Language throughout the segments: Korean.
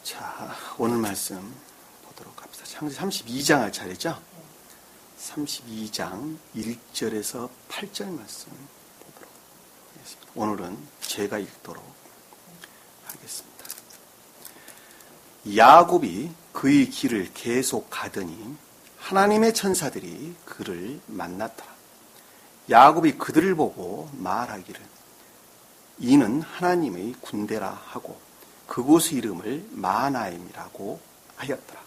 자, 오늘 말씀 보도록 합시다. 창세기 32장 할 차례죠? 32장 1절에서 8절 말씀 보도록 하겠습니다. 오늘은 제가 읽도록 하겠습니다. 야곱이 그의 길을 계속 가더니 하나님의 천사들이 그를 만났더라. 야곱이 그들을 보고 말하기를 이는 하나님의 군대라 하고 그곳의 이름을 마하나임이라고 하였더라.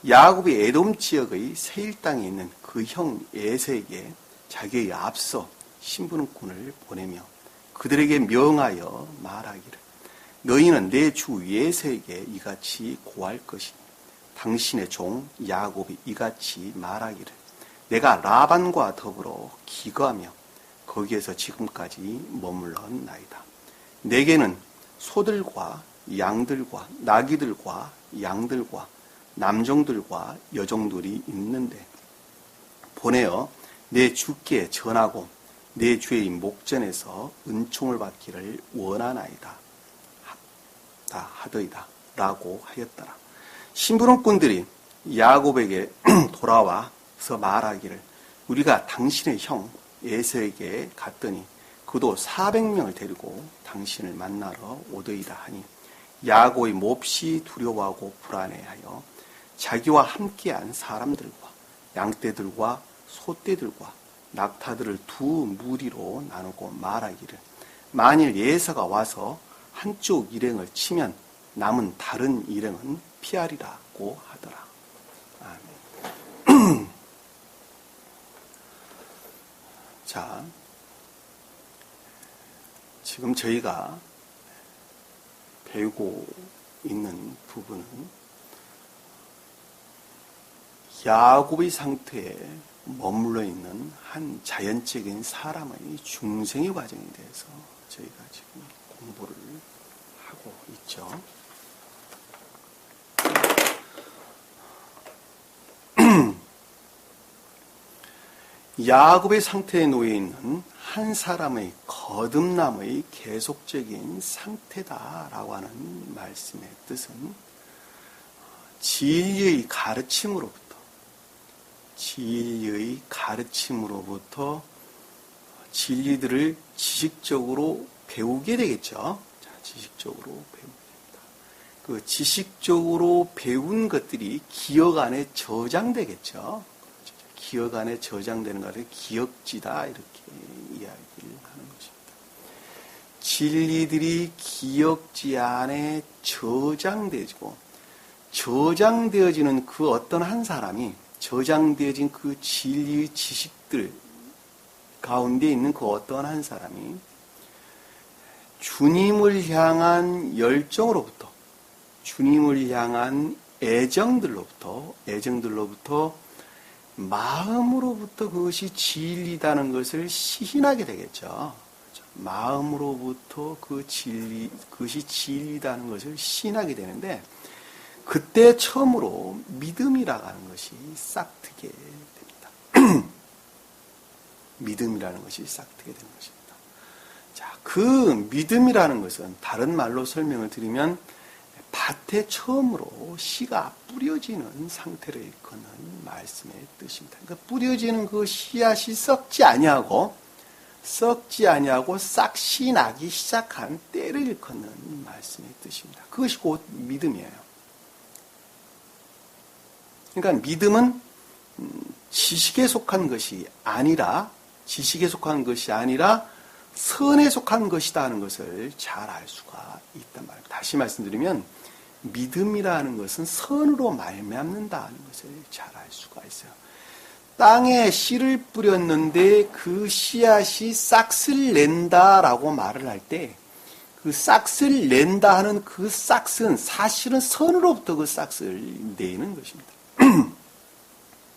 야곱이 에돔 지역의 세일 땅에 있는 그 형 에서에게 자기의 앞서 신부름꾼을 보내며 그들에게 명하여 말하기를 너희는 내 주 에서에게 이같이 고할 것이니 당신의 종 야곱이 이같이 말하기를 내가 라반과 더불어 기거하며 거기에서 지금까지 머물렀나이다. 내게는 소들과 양들과 나귀들과 양들과 남종들과 여종들이 있는데 보내어 내 주께 전하고 내 주의 목전에서 은총을 받기를 원하나이다 하더이다 라고 하였더라. 심부름꾼들이 야곱에게 돌아와서 말하기를 우리가 당신의 형 에서에게 갔더니 그도 400명을 데리고 당신을 만나러 오더이다 하니 야곱이 몹시 두려워하고 불안해하여 자기와 함께한 사람들과 양떼들과 소떼들과 낙타들을 두 무리로 나누고 말하기를 만일 에서가 와서 한쪽 일행을 치면 남은 다른 일행은 피하리라고 하더라. 아멘. 자, 지금 저희가 배우고 있는 부분은 야곱의 상태에 머물러 있는 한 자연적인 사람의 중생의 과정에 대해서 저희가 지금 공부를 하고 있죠. 야곱의 상태에 놓여 있는 한 사람의 거듭남의 계속적인 상태다라고 하는 말씀의 뜻은 진리의 가르침으로부터 진리들을 지식적으로 배우게 되겠죠. 자, 지식적으로 배우게 됩니다. 그 지식적으로 배운 것들이 기억 안에 저장되겠죠. 기억 안에 저장되는 것을 기억지다 이렇게 이야기를 하는 것입니다. 진리들이 기억지 안에 저장되어지는 그 어떤 한 사람이 저장되어진 그 진리의 지식들 가운데 있는 그 어떤 한 사람이 주님을 향한 열정으로부터 주님을 향한 애정들로부터 마음으로부터 그것이 진리다는 것을 시인하게 되겠죠. 마음으로부터 그것이 진리다는 것을 시인하게 되는데 그때 처음으로 믿음이라고 하는 것이 싹트게 됩니다. 믿음이라는 것이 싹트게 되는 것입니다. 자, 그 믿음이라는 것은 다른 말로 설명을 드리면 밭에 처음으로 씨가 뿌려지는 상태를 일컫는 말씀의 뜻입니다. 그러니까 뿌려지는 그 씨앗이 썩지 아니하고 싹씨 나기 시작한 때를 일컫는 말씀의 뜻입니다. 그것이 곧 믿음이에요. 그러니까 믿음은 지식에 속한 것이 아니라 선에 속한 것이다 하는 것을 잘 알 수가 있단 말입니다. 다시 말씀드리면 믿음이라는 것은 선으로 말미암는다는 것을 잘 알 수가 있어요. 땅에 씨를 뿌렸는데 그 씨앗이 싹을 낸다라고 말을 할 때 그 싹을 낸다 하는 그 싹은 사실은 선으로부터 그 싹을 내는 것입니다.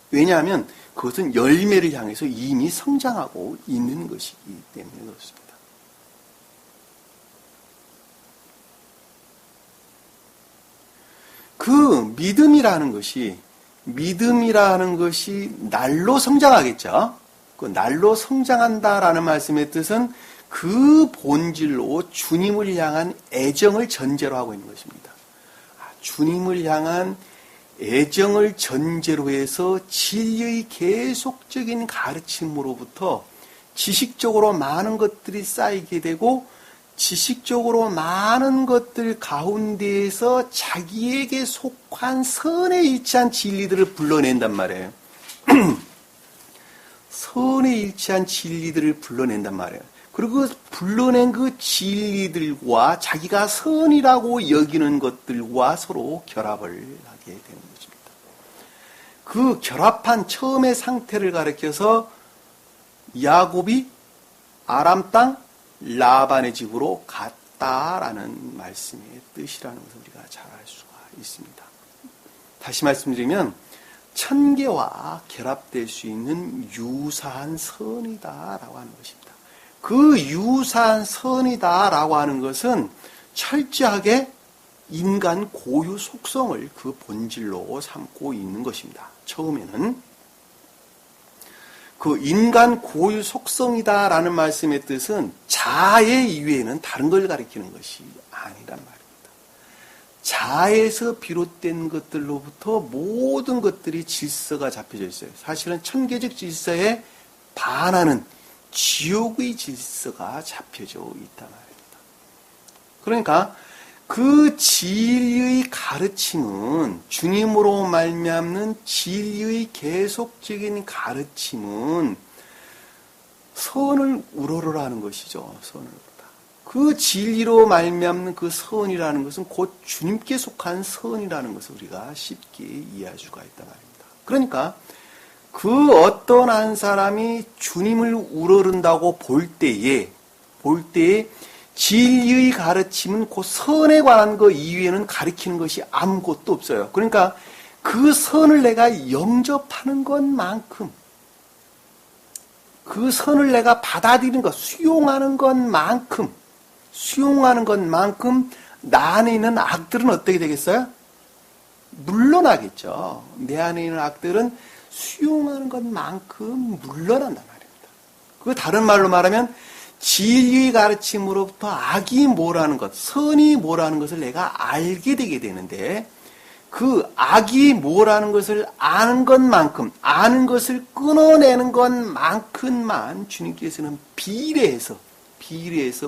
왜냐하면 그것은 열매를 향해서 이미 성장하고 있는 것이기 때문에 그렇습니다. 그 믿음이라는 것이 날로 성장하겠죠. 그 날로 성장한다라는 말씀의 뜻은 그 본질로 주님을 향한 애정을 전제로 하고 있는 것입니다. 주님을 향한 애정을 전제로 해서 진리의 계속적인 가르침으로부터 지식적으로 많은 것들이 쌓이게 되고 지식적으로 많은 것들 가운데에서 자기에게 속한 선에 일치한 진리들을 불러낸단 말이에요. 선에 일치한 진리들을 불러낸단 말이에요. 그리고 불러낸 그 진리들과 자기가 선이라고 여기는 것들과 서로 결합을 하게 되는 것입니다. 그 결합한 처음의 상태를 가리켜서 야곱이 아람 땅 라반의 집으로 갔다라는 말씀의 뜻이라는 것을 우리가 잘 알 수가 있습니다. 다시 말씀드리면 천계와 결합될 수 있는 유사한 선이다라고 하는 것입니다. 그 유사한 선이다라고 하는 것은 철저하게 인간 고유 속성을 그 본질로 삼고 있는 것입니다. 처음에는 그 인간 고유 속성이다라는 말씀의 뜻은 자아 이외에는 다른 걸 가리키는 것이 아니란 말입니다. 자아에서 비롯된 것들로부터 모든 것들이 질서가 잡혀져 있어요. 사실은 천계적 질서에 반하는 지옥의 질서가 잡혀져 있단 말입니다. 그러니까 그 진리의 가르침은 주님으로 말미암는 진리의 계속적인 가르침은 선을 우러러라는 것이죠. 선을 우러라. 그 진리로 말미암는 그 선이라는 것은 곧 주님께 속한 선이라는 것을 우리가 쉽게 이해할 수가 있단 말입니다. 그러니까 그 어떤 한 사람이 주님을 우러른다고 볼 때에 진리의 가르침은 그 선에 관한 것 이외에는 가르치는 것이 아무것도 없어요. 그러니까 그 선을 내가 영접하는 것만큼, 그 선을 내가 받아들이는 것, 수용하는 것만큼 나 안에 있는 악들은 어떻게 되겠어요? 물러나겠죠. 내 안에 있는 악들은 수용하는 것만큼 물러난단 말입니다. 그 다른 말로 말하면 진리의 가르침으로부터 악이 뭐라는 것, 선이 뭐라는 것을 내가 알게 되게 되는데 그 악이 뭐라는 것을 아는 것만큼, 아는 것을 끊어내는 것만큼만 주님께서는 비례해서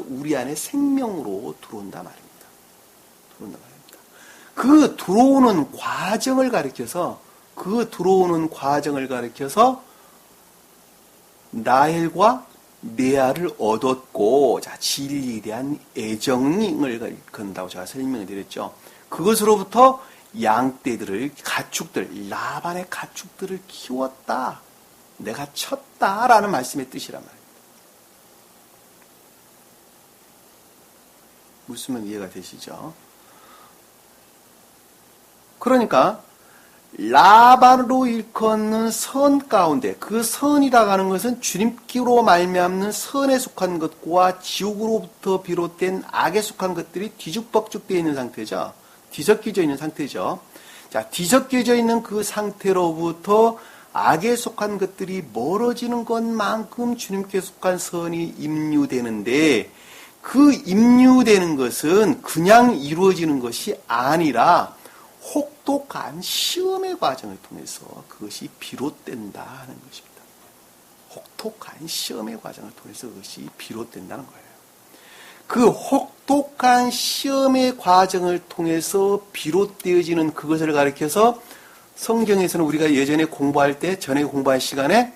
우리 안에 생명으로 들어온단 말입니다. 그 들어오는 과정을 가리켜서 라헬과 레아를 얻었고, 자, 진리에 대한 애정을 건다고 제가 설명을 드렸죠. 그것으로부터 양떼들을, 라반의 가축들을 키웠다. 내가 쳤다라는 말씀의 뜻이란 말입니다. 무슨 이해가 되시죠? 그러니까 라반으로 일컫는 선 가운데, 그 선이라고 하는 것은 주님께로 말미암는 선에 속한 것과 지옥으로부터 비롯된 악에 속한 것들이 뒤죽박죽되어 있는 상태죠. 뒤섞여져 있는 상태죠. 자, 뒤섞여져 있는 그 상태로부터 악에 속한 것들이 멀어지는 것만큼 주님께 속한 선이 임유되는데, 그 임유되는 것은 그냥 이루어지는 것이 아니라 혹독한 시험의 과정을 통해서 그것이 비롯된다는 것입니다. 혹독한 시험의 과정을 통해서 그것이 비롯된다는 거예요. 그 혹독한 시험의 과정을 통해서 비롯되어지는 그것을 가리켜서 성경에서는 우리가 예전에 전에 공부할 시간에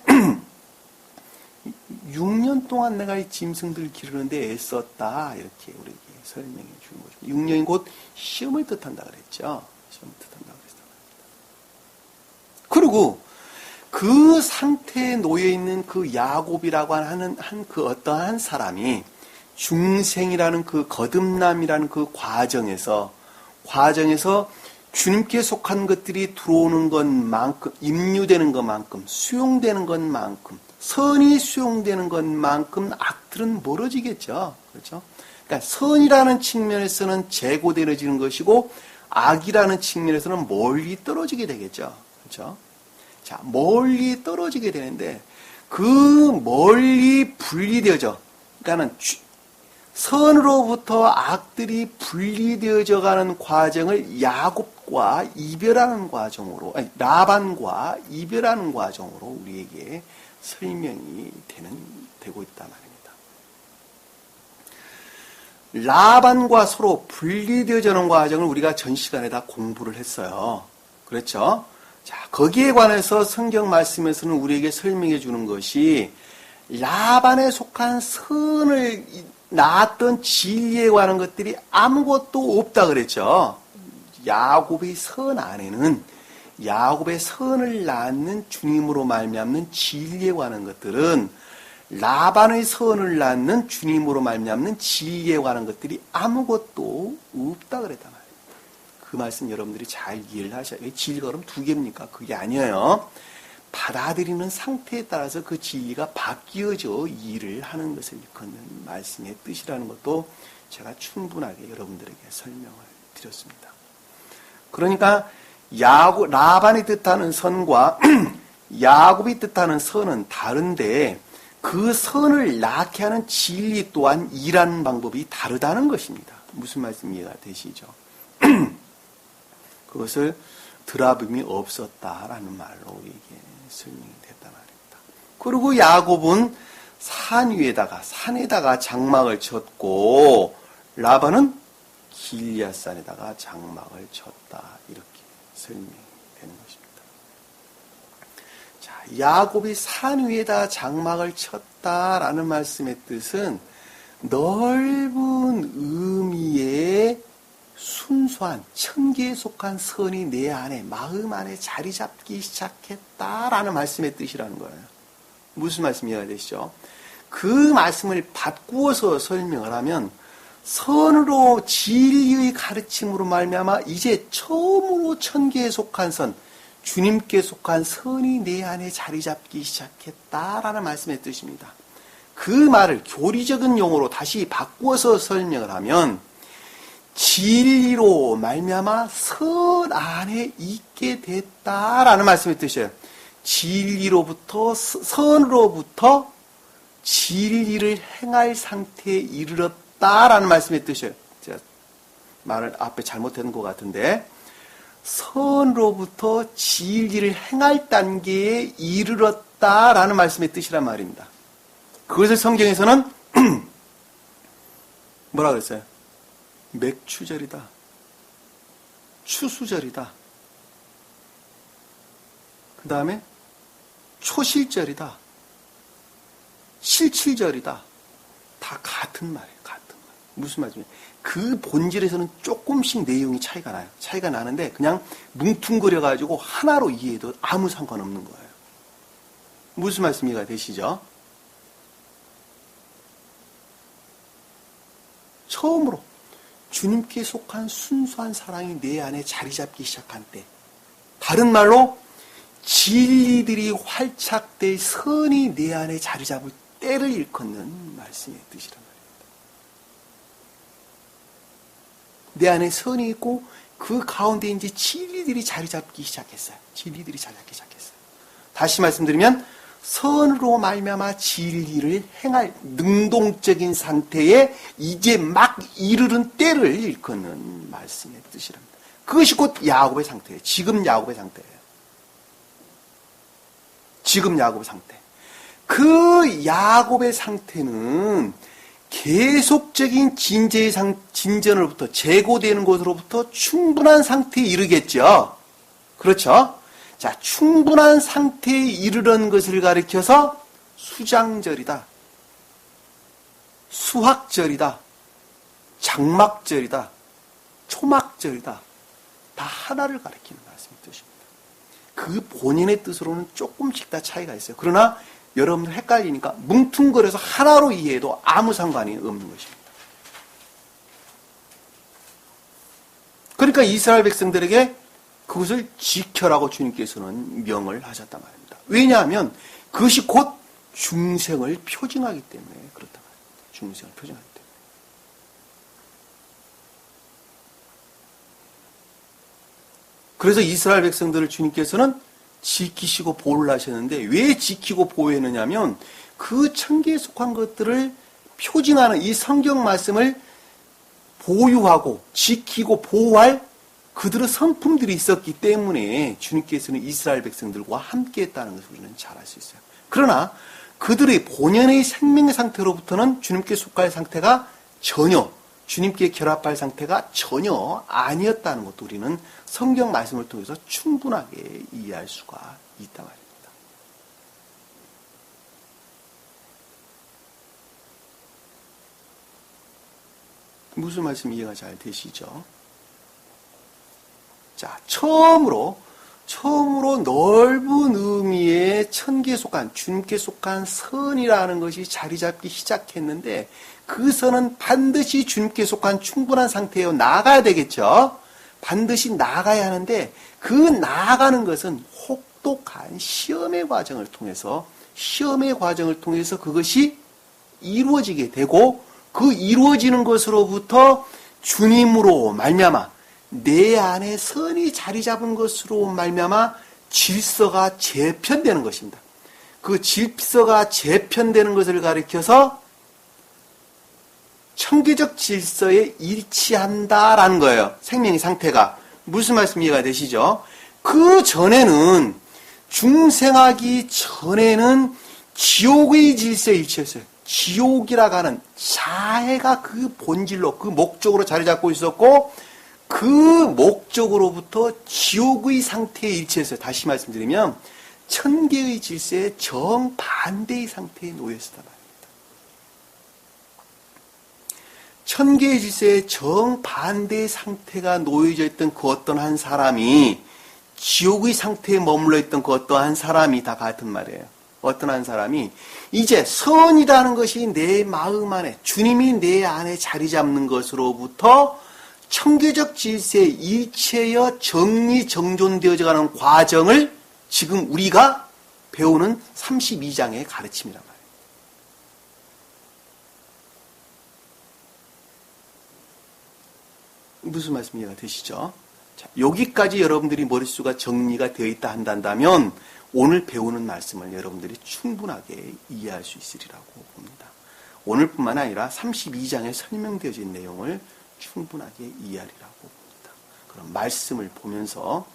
6년 동안 내가 이 짐승들 기르는데 애썼다. 이렇게 우리에게 설명해 주는 거죠. 6년이 곧 시험을 뜻한다 그랬죠. 시험을 뜻한다 그랬습니다. 그리고 그 상태에 놓여 있는 그 야곱이라고 하는 그 어떠한 사람이 중생이라는 그 거듭남이라는 그 과정에서 주님께 속한 것들이 들어오는 것만큼, 임유되는 것만큼, 수용되는 것만큼, 선이 수용되는 것만큼 악들은 멀어지겠죠. 그렇죠? 그러니까 선이라는 측면에서는 제고되어지는 것이고, 악이라는 측면에서는 멀리 떨어지게 되겠죠. 그렇죠? 자, 멀리 떨어지게 되는데, 그 멀리 분리되어져. 그러니까는 선으로부터 악들이 분리되어져 가는 과정을 야곱과 이별하는 과정으로, 아니, 라반과 이별하는 과정으로 우리에게 설명이 되고 있단 말입니다. 라반과 서로 분리되어지는 과정을 우리가 전 시간에 다 공부를 했어요. 그렇죠? 자, 거기에 관해서 성경 말씀에서는 우리에게 설명해 주는 것이 라반에 속한 선을 낳았던 진리에 관한 것들이 아무것도 없다 그랬죠. 야곱의 선 안에는 야곱의 선을 낳는 주님으로 말미암는 진리에 관한 것들은 라반의 선을 낳는 주님으로 말미암는 진리에 관한 것들이 아무것도 없다 그랬단 말이에요. 그 말씀 여러분들이 잘 이해를 하셔야 돼요. 진리가 그럼 두 개입니까? 그게 아니에요. 받아들이는 상태에 따라서 그 진리가 바뀌어져 일을 하는 것을 일컫는 말씀의 뜻이라는 것도 제가 충분하게 여러분들에게 설명을 드렸습니다. 그러니까 라반이 뜻하는 선과 야곱이 뜻하는 선은 다른데 그 선을 낳게 하는 진리 또한 일하는 방법이 다르다는 것입니다. 무슨 말씀 이해가 되시죠? 그것을 드라빔이 없었다라는 말로 이게 설명이 됐단 말입니다. 그리고 야곱은 산에다가 장막을 쳤고 라반은 길리앗산에다가 장막을 쳤다. 이렇게 설명이 되는 것입니다. 자, 야곱이 산 위에다 장막을 쳤다라는 말씀의 뜻은 넓은 의미의 순수한 천계에 속한 선이 내 안에 마음 안에 자리 잡기 시작했다라는 말씀의 뜻이라는 거예요. 무슨 말씀 이해가 되시죠? 그 말씀을 바꾸어서 설명을 하면 선으로 진리의 가르침으로 말미암아 이제 처음으로 천계에 속한 선, 주님께 속한 선이 내 안에 자리 잡기 시작했다라는 말씀의 뜻입니다. 그 말을 교리적인 용어로 다시 바꾸어서 설명을 하면 진리로 말미암아 선 안에 있게 됐다라는 말씀의 뜻이에요. 진리로부터 선으로부터 진리를 행할 상태에 이르렀다라는 말씀의 뜻이에요. 제가 말을 앞에 잘못한 것 같은데 선으로부터 진리를 행할 단계에 이르렀다라는 말씀의 뜻이란 말입니다. 그것을 성경에서는 뭐라 그랬어요? 맥추절이다. 추수절이다. 그 다음에 초실절이다. 실칠절이다. 다 같은 말이에요. 같은 말. 무슨 말이냐? 그 본질에서는 조금씩 내용이 차이가 나요. 차이가 나는데 그냥 뭉퉁거려가지고 하나로 이해해도 아무 상관없는 거예요. 무슨 말씀 이해가 되시죠? 처음으로 주님께 속한 순수한 사랑이 내 안에 자리 잡기 시작한 때, 다른 말로 진리들이 활착될 선이 내 안에 자리 잡을 때를 일컫는 말씀의 뜻이란 말입니다. 내 안에 선이 있고 그 가운데 이제 진리들이 자리 잡기 시작했어요. 진리들이 자리 잡기 시작했어요. 다시 말씀드리면 선으로 말미암아 진리를 행할 능동적인 상태에 이제 막 이르는 때를 일컫는 말씀의 뜻이랍니다. 그것이 곧 야곱의 상태예요. 지금 야곱의 상태예요. 지금 야곱의 상태. 그 야곱의 상태는 계속적인 진전으로부터 제고되는 것으로부터 충분한 상태에 이르겠죠. 그렇죠? 자, 충분한 상태에 이르는 것을 가리켜서 수장절이다, 수확절이다, 장막절이다, 초막절이다. 다 하나를 가리키는 말씀의 뜻입니다. 그 본인의 뜻으로는 조금씩 다 차이가 있어요. 그러나 여러분들 헷갈리니까 뭉퉁거려서 하나로 이해해도 아무 상관이 없는 것입니다. 그러니까 이스라엘 백성들에게 그것을 지켜라고 주님께서는 명을 하셨단 말입니다. 왜냐하면 그것이 곧 중생을 표징하기 때문에 그렇단 말입니다. 중생을 표징하기 때문에. 그래서 이스라엘 백성들을 주님께서는 지키시고 보호를 하셨는데 왜 지키고 보호했느냐면 그 천계에 속한 것들을 표징하는 이 성경 말씀을 보유하고 지키고 보호할 그들의 성품들이 있었기 때문에 주님께서는 이스라엘 백성들과 함께 했다는 것을 우리는 잘 알 수 있어요. 그러나 그들의 본연의 생명의 상태로부터는 주님께 속할 상태가 전혀, 주님께 결합할 상태가 전혀 아니었다는 것도 우리는 성경 말씀을 통해서 충분하게 이해할 수가 있단 말입니다. 무슨 말씀 이해가 잘 되시죠? 자, 처음으로 넓은 의미의 천기에 속한, 주님께 속한 선이라는 것이 자리 잡기 시작했는데, 그 선은 반드시 주님께 속한 충분한 상태에 나아가야 되겠죠? 반드시 나아가야 하는데, 그 나아가는 것은 혹독한 시험의 과정을 통해서 그것이 이루어지게 되고, 그 이루어지는 것으로부터 주님으로 말미암아 내 안에 선이 자리 잡은 것으로 말미암아 질서가 재편되는 것입니다. 그 질서가 재편되는 것을 가리켜서 청계적 질서에 일치한다라는 거예요. 생명의 상태가. 무슨 말씀 이해가 되시죠? 그 전에는, 중생하기 전에는 지옥의 질서에 일치했어요. 지옥이라고 하는 자해가 그 본질로, 그 목적으로 자리 잡고 있었고, 그 목적으로부터 지옥의 상태에 일치했어요. 다시 말씀드리면 천계의 질서의 정반대의 상태에 놓여있었단 말입니다. 천계의 질서의 정반대의 상태가 놓여져 있던 그 어떤 한 사람이 지옥의 상태에 머물러 있던 그 어떤 한 사람이 다 같은 말이에요. 어떤 한 사람이 이제 선이라는 것이 내 마음 안에, 주님이 내 안에 자리 잡는 것으로부터 청계적 질서에 일체여 정리정존되어져 가는 과정을 지금 우리가 배우는 32장의 가르침이란 말이에요. 무슨 말씀 이해가 되시죠? 자, 여기까지 여러분들이 머릿수가 정리가 되어 있다 한다면 오늘 배우는 말씀을 여러분들이 충분하게 이해할 수 있으리라고 봅니다. 오늘뿐만 아니라 32장에 설명되어진 내용을 충분하게 이해하리라고 봅니다. 그럼 말씀을 보면서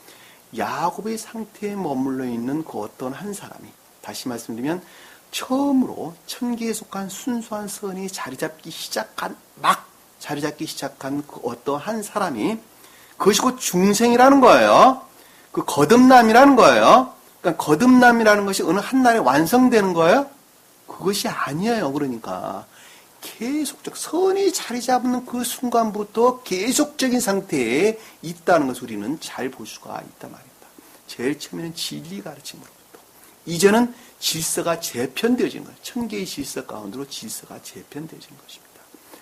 야곱의 상태에 머물러 있는 그 어떤 한 사람이, 다시 말씀드리면 처음으로 천계에 속한 순수한 선이 자리 잡기 시작한 그 어떤 한 사람이, 그것이 곧 중생이라는 거예요. 그 거듭남이라는 거예요. 그러니까 거듭남이라는 것이 어느 한날에 완성되는 거예요? 그것이 아니에요. 그러니까 계속적 선이 자리 잡는 그 순간부터 계속적인 상태에 있다는 것을 우리는 잘 볼 수가 있단 말입니다. 제일 처음에는 진리 가르침으로부터, 이제는 질서가 재편되어지는 거예요. 천계의 질서 가운데로 질서가 재편되어지는 것입니다.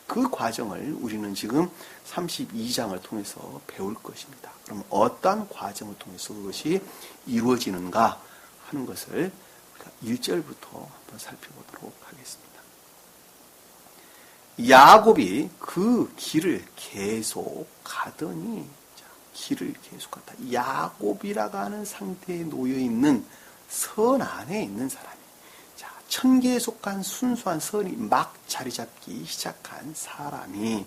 그 과정을 우리는 지금 32장을 통해서 배울 것입니다. 그럼 어떠한 과정을 통해서 그것이 이루어지는가 하는 것을 1절부터 한번 살펴보도록 하겠습니다. 야곱이 그 길을 계속 가더니, 길을 계속 갔다. 야곱이라고 하는 상태에 놓여있는 선 안에 있는 사람이, 천계에 속한 순수한 선이 막 자리 잡기 시작한 사람이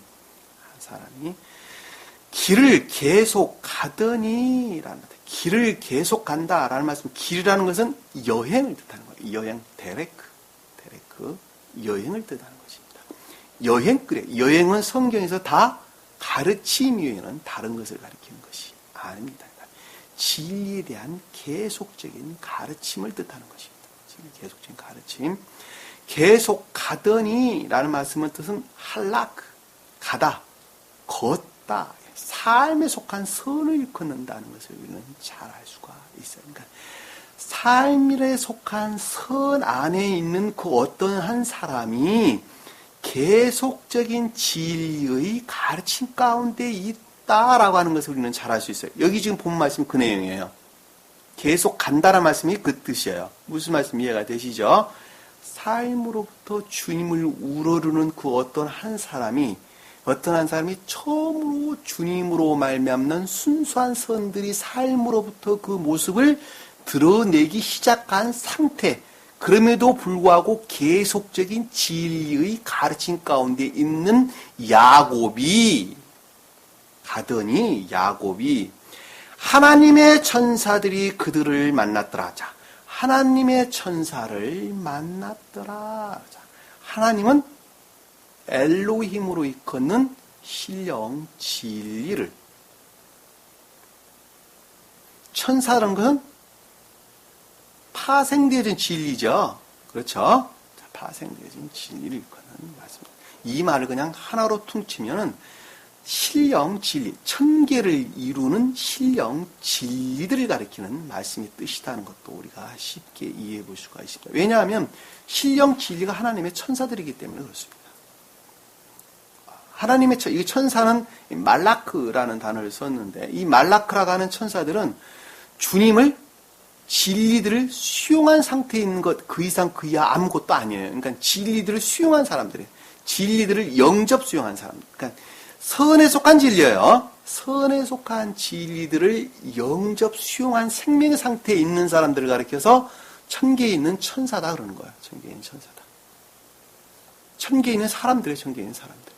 길을 계속 가더니라는 것. 길을 계속 간다라는 말씀, 길이라는 것은 여행을 뜻하는 거예요. 여행, 데레크, 여행을 뜻하는 것입니다. 여행은 성경에서 다 가르침 이외에는 다른 것을 가리키는 것이 아닙니다. 진리에 대한 계속적인 가르침을 뜻하는 것입니다. 계속적인 가르침. 계속 가더니라는 말씀의 뜻은 할락, 가다, 걷다, 삶에 속한 선을 일컫는다는 것을 우리는 잘 알 수가 있어요. 그러니까 삶에 속한 선 안에 있는 그 어떤 한 사람이 계속적인 진리의 가르침 가운데 있다라고 하는 것을 우리는 잘 알 수 있어요. 여기 지금 본 말씀이 그 내용이에요. 계속 간다라는 말씀이 그 뜻이에요. 무슨 말씀 이해가 되시죠? 삶으로부터 주님을 우러르는 그 어떤 한 사람이 처음으로 주님으로 말미암는 순수한 선들이 삶으로부터 그 모습을 드러내기 시작한 상태, 그럼에도 불구하고 계속적인 진리의 가르침 가운데 있는 야곱이 가더니 야곱이 하나님의 천사들이 그들을 만났더라. 자, 하나님의 천사를 만났더라. 자, 하나님은 엘로힘으로 이끄는 신령 진리를, 천사라는 것은 파생되어진 진리죠. 그렇죠? 자, 파생되어진 진리를 이끄는 말씀입니다. 이 말을 그냥 하나로 퉁치면은 신령 진리, 천계를 이루는 신령 진리들을 가리키는 말씀의 뜻이라는 것도 우리가 쉽게 이해해 볼 수가 있습니다. 왜냐하면 신령 진리가 하나님의 천사들이기 때문에 그렇습니다. 하나님의 이 천사는 말라크라는 단어를 썼는데, 이 말라크라고 하는 천사들은 주님을 진리들을 수용한 상태에 있는 것, 그 이상 그 이하 아무것도 아니에요. 그러니까 진리들을 수용한 사람들이에요. 진리들을 영접 수용한 사람. 그러니까 선에 속한 진리예요. 선에 속한 진리들을 영접 수용한 생명의 상태에 있는 사람들을 가리켜서 천계에 있는 천사다 그러는 거예요. 천계에 있는 천사다. 천계에 있는 사람들의 천계에 있는 사람들.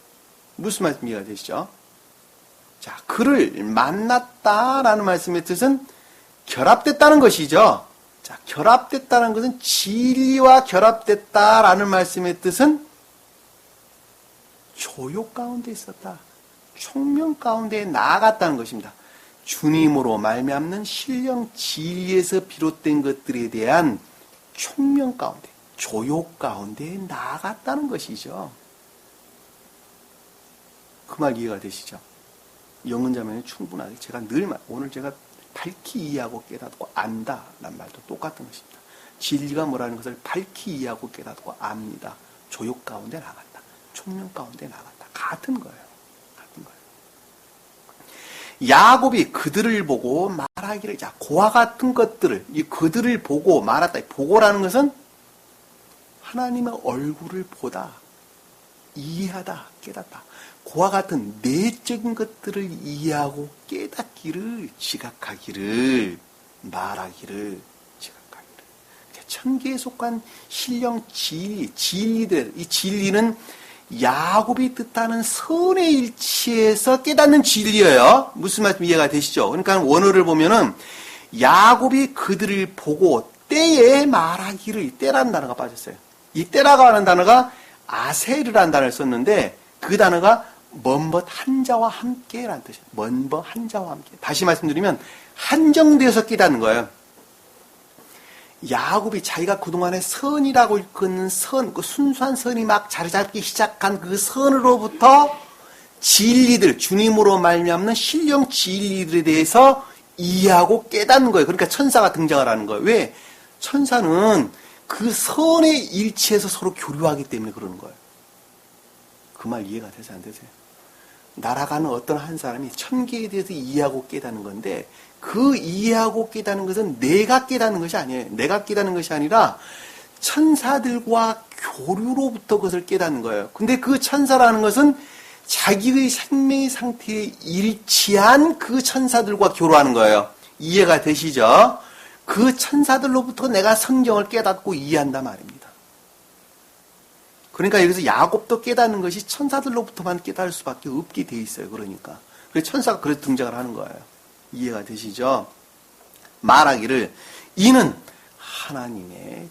무슨 말씀 이해가 되시죠? 자, 그를 만났다라는 말씀의 뜻은 결합됐다는 것이죠. 자, 결합됐다는 것은 진리와 결합됐다라는 말씀의 뜻은 조욕 가운데 있었다. 총명 가운데 나아갔다는 것입니다. 주님으로 말미암는 신령 진리에서 비롯된 것들에 대한 총명 가운데, 조욕 가운데 나아갔다는 것이죠. 그 말 이해가 되시죠? 영은자면이 충분하게 제가 늘 오늘 제가 밝히 이해하고 깨닫고 안다라는 말도 똑같은 것입니다. 진리가 뭐라는 것을 밝히 이해하고 깨닫고 압니다. 조욕 가운데 나갔다. 총명 가운데 나갔다. 같은 거예요. 같은 거예요. 야곱이 그들을 보고 말하기를, 자, 그와 같은 것들을, 이 그들을 보고 말했다. 보고라는 것은 하나님의 얼굴을 보다, 이해하다, 깨닫다. 그와 같은 내적인 것들을 이해하고 깨닫기를, 지각하기를, 말하기를, 지각하기를. 천계에 속한 신령 진리, 진리들, 이 진리는 야곱이 뜻하는 선의 일치에서 깨닫는 진리예요. 무슨 말씀 이해가 되시죠? 그러니까 원어를 보면은 야곱이 그들을 보고 때에 말하기를, 때라는 단어가 빠졌어요. 이 때라고 하는 단어가 아세르라는 단어를 썼는데 그 단어가 먼벗 한자와 함께라는 뜻이에요. 먼벗 한자와 함께. 다시 말씀드리면 한정되어서 깨닫는 거예요. 야곱이 자기가 그동안에 선이라고 일컫는 선, 그 순수한 선이 막 자리 잡기 시작한 그 선으로부터 진리들, 주님으로 말미암는 신령 진리들에 대해서 이해하고 깨닫는 거예요. 그러니까 천사가 등장을 하는 거예요. 왜? 천사는 그 선의 일치에서 서로 교류하기 때문에 그러는 거예요. 그 말 이해가 되세요? 안 되세요? 날아가는 어떤 한 사람이 천계에 대해서 이해하고 깨닫는 건데, 그 이해하고 깨닫는 것은 내가 깨닫는 것이 아니에요. 내가 깨닫는 것이 아니라 천사들과 교류로부터 그것을 깨닫는 거예요. 근데 그 천사라는 것은 자기의 생명의 상태에 일치한 그 천사들과 교류하는 거예요. 이해가 되시죠? 그 천사들로부터 내가 성경을 깨닫고 이해한단 말입니다. 그러니까 여기서 야곱도 깨닫는 것이 천사들로부터만 깨달을 수밖에 없게 돼 있어요. 그러니까. 그래서 천사가 그래서 등장을 하는 거예요. 이해가 되시죠? 말하기를 이는 하나님의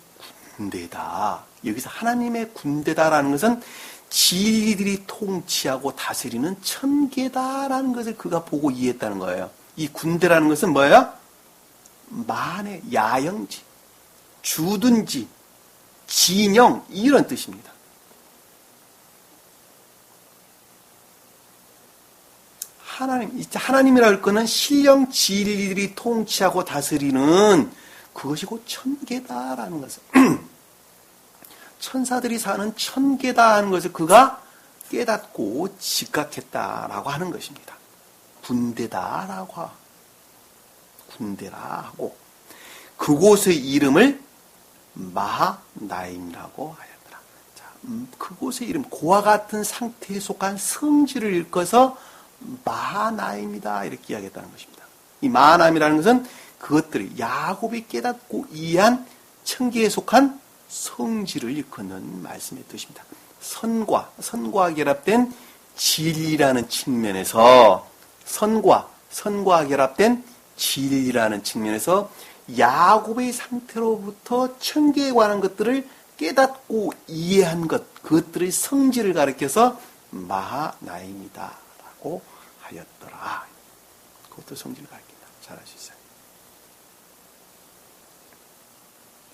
군대다. 여기서 하나님의 군대다라는 것은 진리들이 통치하고 다스리는 천계다라는 것을 그가 보고 이해했다는 거예요. 이 군대라는 것은 뭐예요? 만의 야영지, 주둔지, 진영 이런 뜻입니다. 하나님이라고 할 거는 신령 진리들이 통치하고 다스리는 그것이 곧 천계다라는 것을 천사들이 사는 천계다 하는 것을 그가 깨닫고 직각했다라고 하는 것입니다. 군대다라고 군대라 하고 그곳의 이름을 마하나임이라고 하였더라. 자, 그곳의 이름, 그와 같은 상태에 속한 성질을 일컬어서 마하나임이다 이렇게 이야기했다는 것입니다. 이 마하나임이라는 것은 그것들을 야곱이 깨닫고 이해한 천계에 속한 성질을 일컫는 말씀의 뜻입니다. 선과 결합된 진리라는 측면에서 선과 결합된 진리라는 측면에서 야곱의 상태로부터 천계에 관한 것들을 깨닫고 이해한 그것들의 성질을 가리켜서 마하나임이다 라고 하였더라. 그것도 성질을 가리킨다. 잘 알 수 있어요.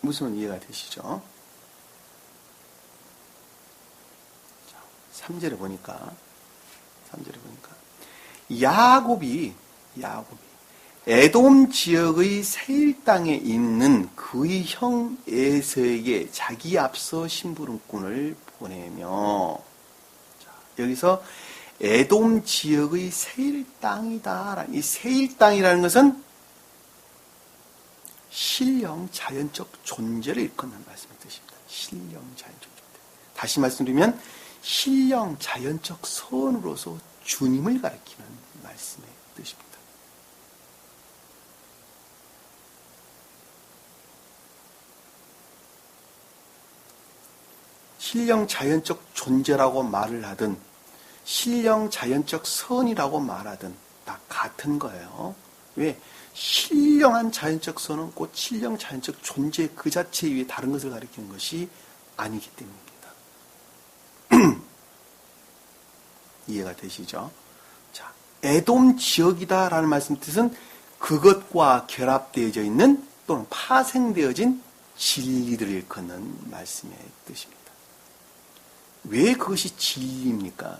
무슨 이해가 되시죠? 3절에 보니까 야곱이 에돔 지역의 세일 땅에 있는 그의 형 에서에게 자기 앞서 심부름꾼을 보내며, 여기서 에돔 지역의 세일 땅이다. 이 세일 땅이라는 것은 신령 자연적 존재를 일컫는 말씀의 뜻입니다. 신령 자연적 존재. 다시 말씀드리면 신령 자연적 선으로서 주님을 가리키는 말씀의 뜻입니다. 신령 자연적 존재라고 말을 하든 신령 자연적 선이라고 말하든 다 같은 거예요. 왜? 신령한 자연적 선은 곧 신령 자연적 존재 그 자체 위에 다른 것을 가리키는 것이 아니기 때문입니다. 이해가 되시죠? 자, 에돔 지역이다라는 말씀 뜻은 그것과 결합되어져 있는 또는 파생되어진 진리들을 일컫는 말씀의 뜻입니다. 왜 그것이 진리입니까?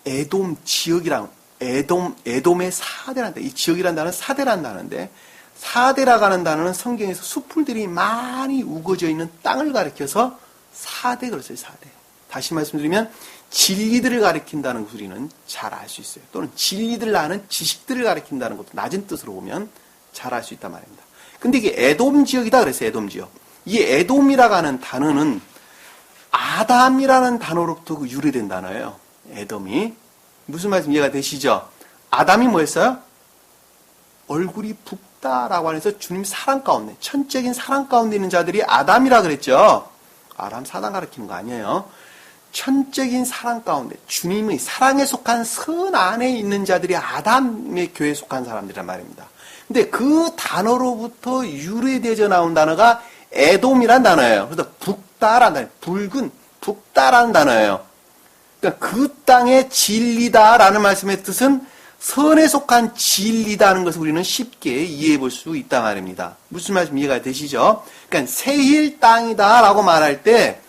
에돔 지역이랑 에돔의 사대란다. 이 지역이라는 단어는 사대라는 단어인데, 사대라고 하는 단어는 성경에서 수풀들이 많이 우거져 있는 땅을 가리켜서 사대 그랬어요. 사대. 다시 말씀드리면 진리들을 가리킨다는 소리는 잘 알 수 있어요. 또는 진리들을 아는 지식들을 가리킨다는 것도 낮은 뜻으로 보면 잘 알 수 있단 말입니다. 근데 이게 에돔 지역이다 그랬어요. 에돔 지역. 이 에돔이라고 하는 단어는 아담이라는 단어로부터 유래된 단어예요. 에돔이. 무슨 말씀 이해가 되시죠? 아담이 뭐였어요? 얼굴이 붓다라고 해서 주님 사랑 가운데, 천적인 사랑 가운데 있는 자들이 아담이라 그랬죠. 아담 사단 가리키는 거 아니에요. 천적인 사랑 가운데 주님의 사랑에 속한 선 안에 있는 자들이 아담의 교회에 속한 사람들이란 말입니다. 근데 그 단어로부터 유래되어 나온 단어가 에돔이란 단어예요. 그래서 붓다라는 단어예요. 붉은 붓다라는 단어예요. 그러니까 그 땅의 진리다라는 말씀의 뜻은 선에 속한 진리다는 것을 우리는 쉽게 이해해 볼 수 있다 말입니다. 무슨 말씀 이해가 되시죠? 그러니까 세일 땅이다라고 말할 때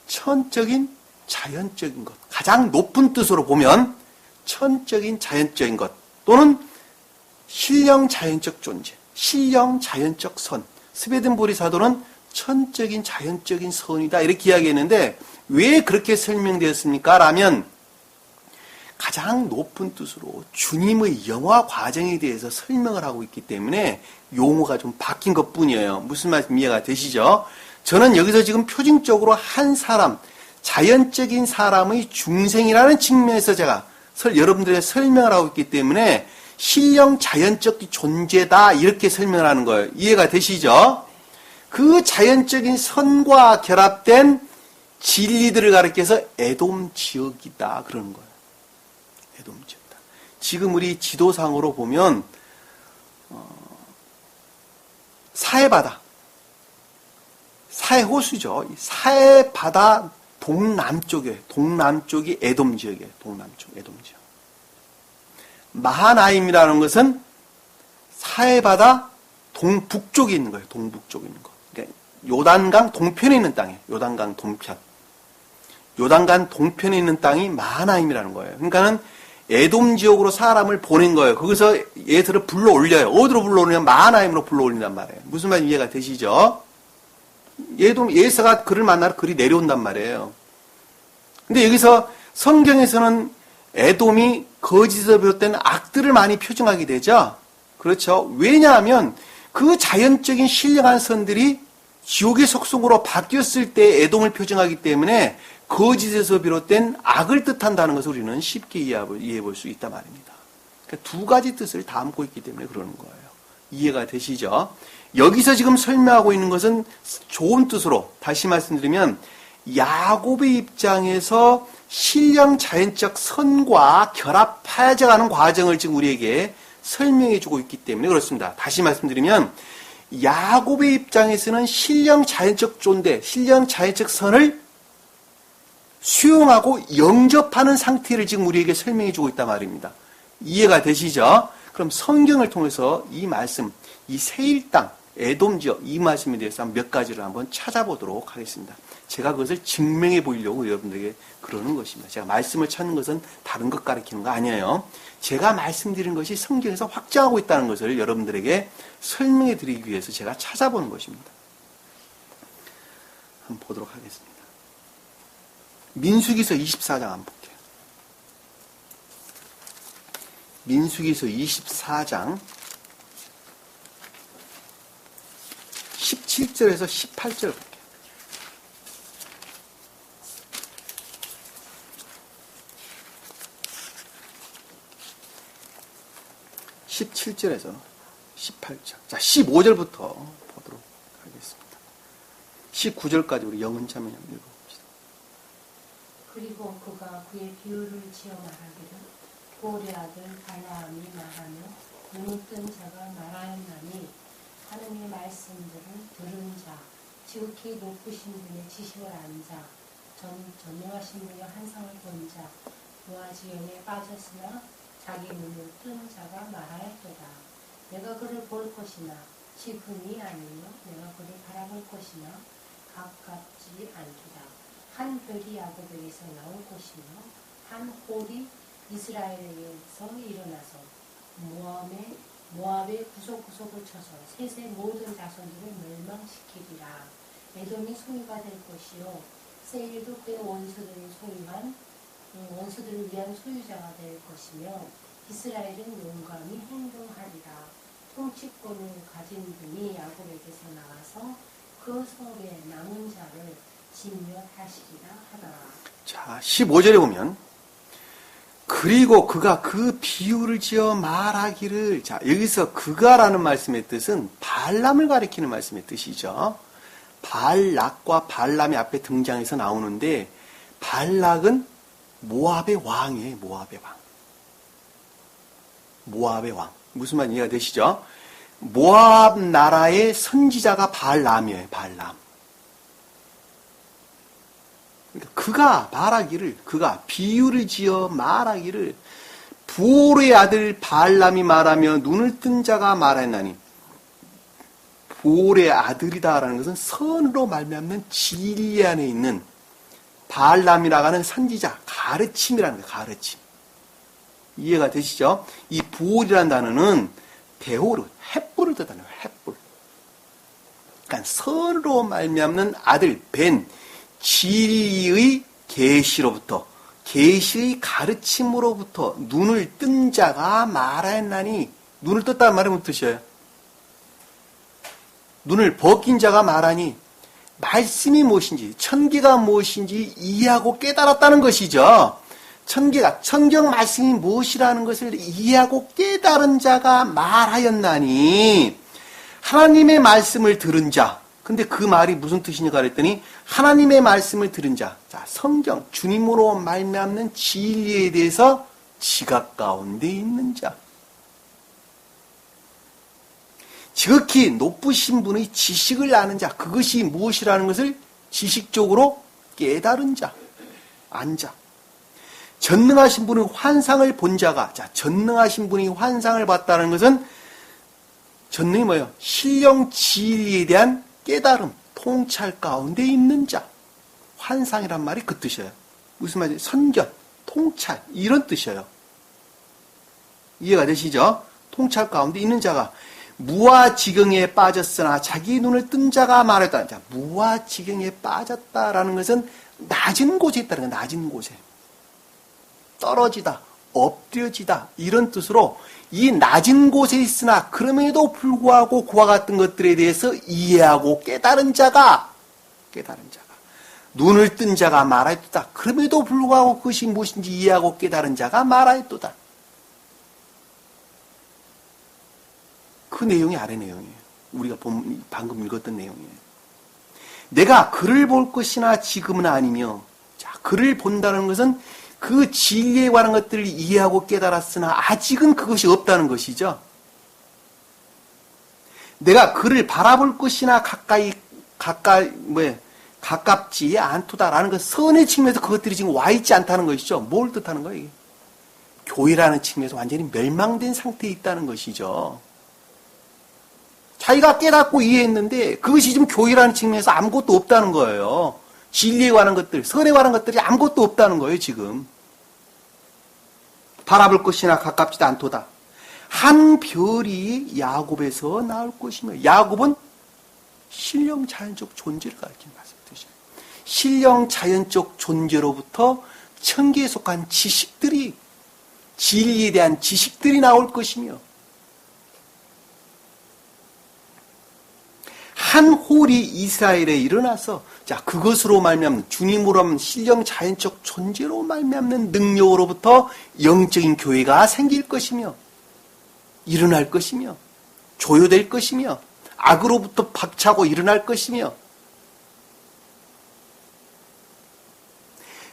천적인 자연적인 것, 가장 높은 뜻으로 보면 천적인 자연적인 것 또는 신령 자연적 존재, 신령 자연적 선. 스베덴보리 사도는 천적인 자연적인 선이다 이렇게 이야기했는데 왜 그렇게 설명되었습니까? 라면 가장 높은 뜻으로 주님의 영화 과정에 대해서 설명을 하고 있기 때문에 용어가 좀 바뀐 것뿐이에요. 무슨 말씀 이해가 되시죠? 저는 여기서 지금 표징적으로 한 사람, 자연적인 사람의 중생이라는 측면에서 제가 여러분들에게 설명을 하고 있기 때문에 신령 자연적 존재다 이렇게 설명을 하는 거예요. 이해가 되시죠? 그 자연적인 선과 결합된 진리들을 가리켜서 에돔 지역이다 그러는 거예요. 에돔 지역이다. 지금 우리 지도상으로 보면 사해바다, 사해호수죠. 사해바다 동남쪽이 에돔 지역이에요. 동남쪽 에돔 지역. 마하나임이라는 것은 사해바다 동북쪽에 있는 거예요. 동북쪽에 있는 거. 그러니까 요단강 동편에 있는 땅이에요. 요단강 동편. 요단강 동편에 있는 땅이 마하나임이라는 거예요. 그러니까는 에돔 지역으로 사람을 보낸 거예요. 거기서 얘들을 불러 올려요. 어디로 불러 올리냐면 마하나임으로 불러 올린단 말이에요. 무슨 말인지 이해가 되시죠? 예서가 그를 만나러 그리 내려온단 말이에요. 근데 여기서 성경에서는 에돔이 거짓에서 비롯된 악들을 많이 표정하게 되죠. 그렇죠. 왜냐하면 그 자연적인 신령한 선들이 지옥의 속성으로 바뀌었을 때 에돔을 표정하기 때문에 거짓에서 비롯된 악을 뜻한다는 것을 우리는 쉽게 이해해 볼 수 있단 말입니다. 그러니까 두 가지 뜻을 담고 있기 때문에 그러는 거예요. 이해가 되시죠? 여기서 지금 설명하고 있는 것은 좋은 뜻으로 다시 말씀드리면 야곱의 입장에서 신령 자연적 선과 결합하여져 가는 과정을 지금 우리에게 설명해 주고 있기 때문에 그렇습니다. 다시 말씀드리면 야곱의 입장에서는 신령 자연적 존재, 신령 자연적 선을 수용하고 영접하는 상태를 지금 우리에게 설명해 주고 있단 말입니다. 이해가 되시죠? 그럼 성경을 통해서 이 말씀, 이 세일 땅, 에돔 지역 이 말씀에 대해서 몇 가지를 한번 찾아보도록 하겠습니다. 제가 그것을 증명해 보이려고 여러분들에게 그러는 것입니다. 제가 말씀을 찾는 것은 다른 것 가리키는 거 아니에요. 제가 말씀드린 것이 성경에서 확정하고 있다는 것을 여러분들에게 설명해 드리기 위해서 제가 찾아보는 것입니다. 한번 보도록 하겠습니다. 민수기서 24장 한번 볼게요. 민수기서 24장 17절에서 18절 볼게요. (17절에서) 18절. 자, 15절부터 보도록 하겠습니다. 19절까지 우리 영은자매 읽어봅시다. 그리고 그가 그의 비유를 지어 말하기를 보올의 아들 발라함이 말하며 눈을 뜬 자가 말하였나니 하느님의 말씀들을 들은 자, 지극히 높으신 분의 지식을 안 자, 전능하신 분의 환상을 본 자, 무아지경에 빠졌으나 자기 눈을 뜬 자가 말하였도다. 내가 그를 볼 것이나 지금이 아니요 내가 그를 바라볼 것이나 가깝지 않도다. 한 별이 야곱에게서 나올 것이며 한 홀이 이스라엘에게서 일어나서 모압의 구석구석을 쳐서 셋의 모든 자손들을 멸망시키리라. 에돔이 소유가 될 것이요 세일도 그의 원수들을 위한 소유자가 될 것이며 이스라엘은 용감히 행동하리라. 통치권을 가진 분이 야곱에게서 나가서 그 성에 남은 자를 진멸하시리라 하더라. 자, 15절에 보면 그리고 그가 그 비유를 지어 말하기를, 자, 여기서 그가라는 말씀의 뜻은 발람을 가리키는 말씀의 뜻이죠. 발락과 발람이 앞에 등장해서 나오는데 발락은 모압의 왕이에요. 모압의 왕. 모압의 왕. 무슨 말 이해가 되시죠? 모압 나라의 선지자가 발람이에요. 발람. 그가 말하기를, 그가 비유를 지어 말하기를 부올의 아들 발람이 말하며 눈을 뜬 자가 말했나니, 부올의 아들이다라는 것은 선으로 말미암는 진리 안에 있는 발람이라고 하는 선지자, 가르침이라는 거예요. 가르침. 이해가 되시죠? 이 부올이라는 단어는 데오르, 햇불을 뜻하는 거예요. 햇불. 그러니까 선으로 말미암는 아들, 벤, 진리의 계시로부터, 계시의 가르침으로부터 눈을 뜬 자가 말하였나니, 눈을 떴다는 말이 무슨 뜻이에요? 눈을 벗긴 자가 말하니 말씀이 무엇인지, 천계가 무엇인지 이해하고 깨달았다는 것이죠. 천계가, 천경 말씀이 무엇이라는 것을 이해하고 깨달은 자가 말하였나니, 하나님의 말씀을 들은 자. 근데 그 말이 무슨 뜻이냐 그랬더니 하나님의 말씀을 들은 자, 자, 성경, 주님으로 말미암는 진리에 대해서 지각 가운데 있는 자. 지극히 높으신 분의 지식을 아는 자, 그것이 무엇이라는 것을 지식적으로 깨달은 자, 안 자. 전능하신 분의 환상을 본 자가, 자, 전능하신 분이 환상을 봤다는 것은 전능이 뭐예요? 신령 진리에 대한 깨달음, 통찰 가운데 있는 자. 환상이란 말이 그 뜻이에요. 무슨 말이에요? 선견, 통찰, 이런 뜻이에요. 이해가 되시죠? 통찰 가운데 있는 자가 무아지경에 빠졌으나 자기 눈을 뜬 자가 말했다. 자, 무아지경에 빠졌다라는 것은 낮은 곳에 있다는 거예요. 낮은 곳에. 떨어지다, 엎드려지다, 이런 뜻으로 이 낮은 곳에 있으나 그럼에도 불구하고 그와 같은 것들에 대해서 이해하고 깨달은 자가 눈을 뜬 자가 말하였도다. 그럼에도 불구하고 그것이 무엇인지 이해하고 깨달은 자가 말하였도다. 그 내용이 아래 내용이에요. 우리가 방금 읽었던 내용이에요. 내가 그를 볼 것이나 지금은 아니며, 자, 그를 본다는 것은 그 진리에 관한 것들을 이해하고 깨달았으나 아직은 그것이 없다는 것이죠. 내가 그를 바라볼 것이나 가깝지 않도다라는 것, 선의 측면에서 그것들이 지금 와 있지 않다는 것이죠. 뭘 뜻하는 거예요, 이게? 교회라는 측면에서 완전히 멸망된 상태에 있다는 것이죠. 자기가 깨닫고 이해했는데 그것이 지금 교회라는 측면에서 아무것도 없다는 거예요. 진리에 관한 것들, 선에 관한 것들이 아무것도 없다는 거예요, 지금. 바라볼 것이나 가깝지도 않도다. 한 별이 야곱에서 나올 것이며, 야곱은 신령 자연적 존재를 가리키는 말씀이죠. 신령 자연적 존재로부터 천계에 속한 지식들이, 진리에 대한 지식들이 나올 것이며, 한 홀이 이스라엘에 일어나서, 자, 그것으로 말미암는, 주님으로 하면 신령 자연적 존재로 말미암는 능력으로부터 영적인 교회가 생길 것이며, 일어날 것이며, 조효될 것이며, 악으로부터 박차고 일어날 것이며,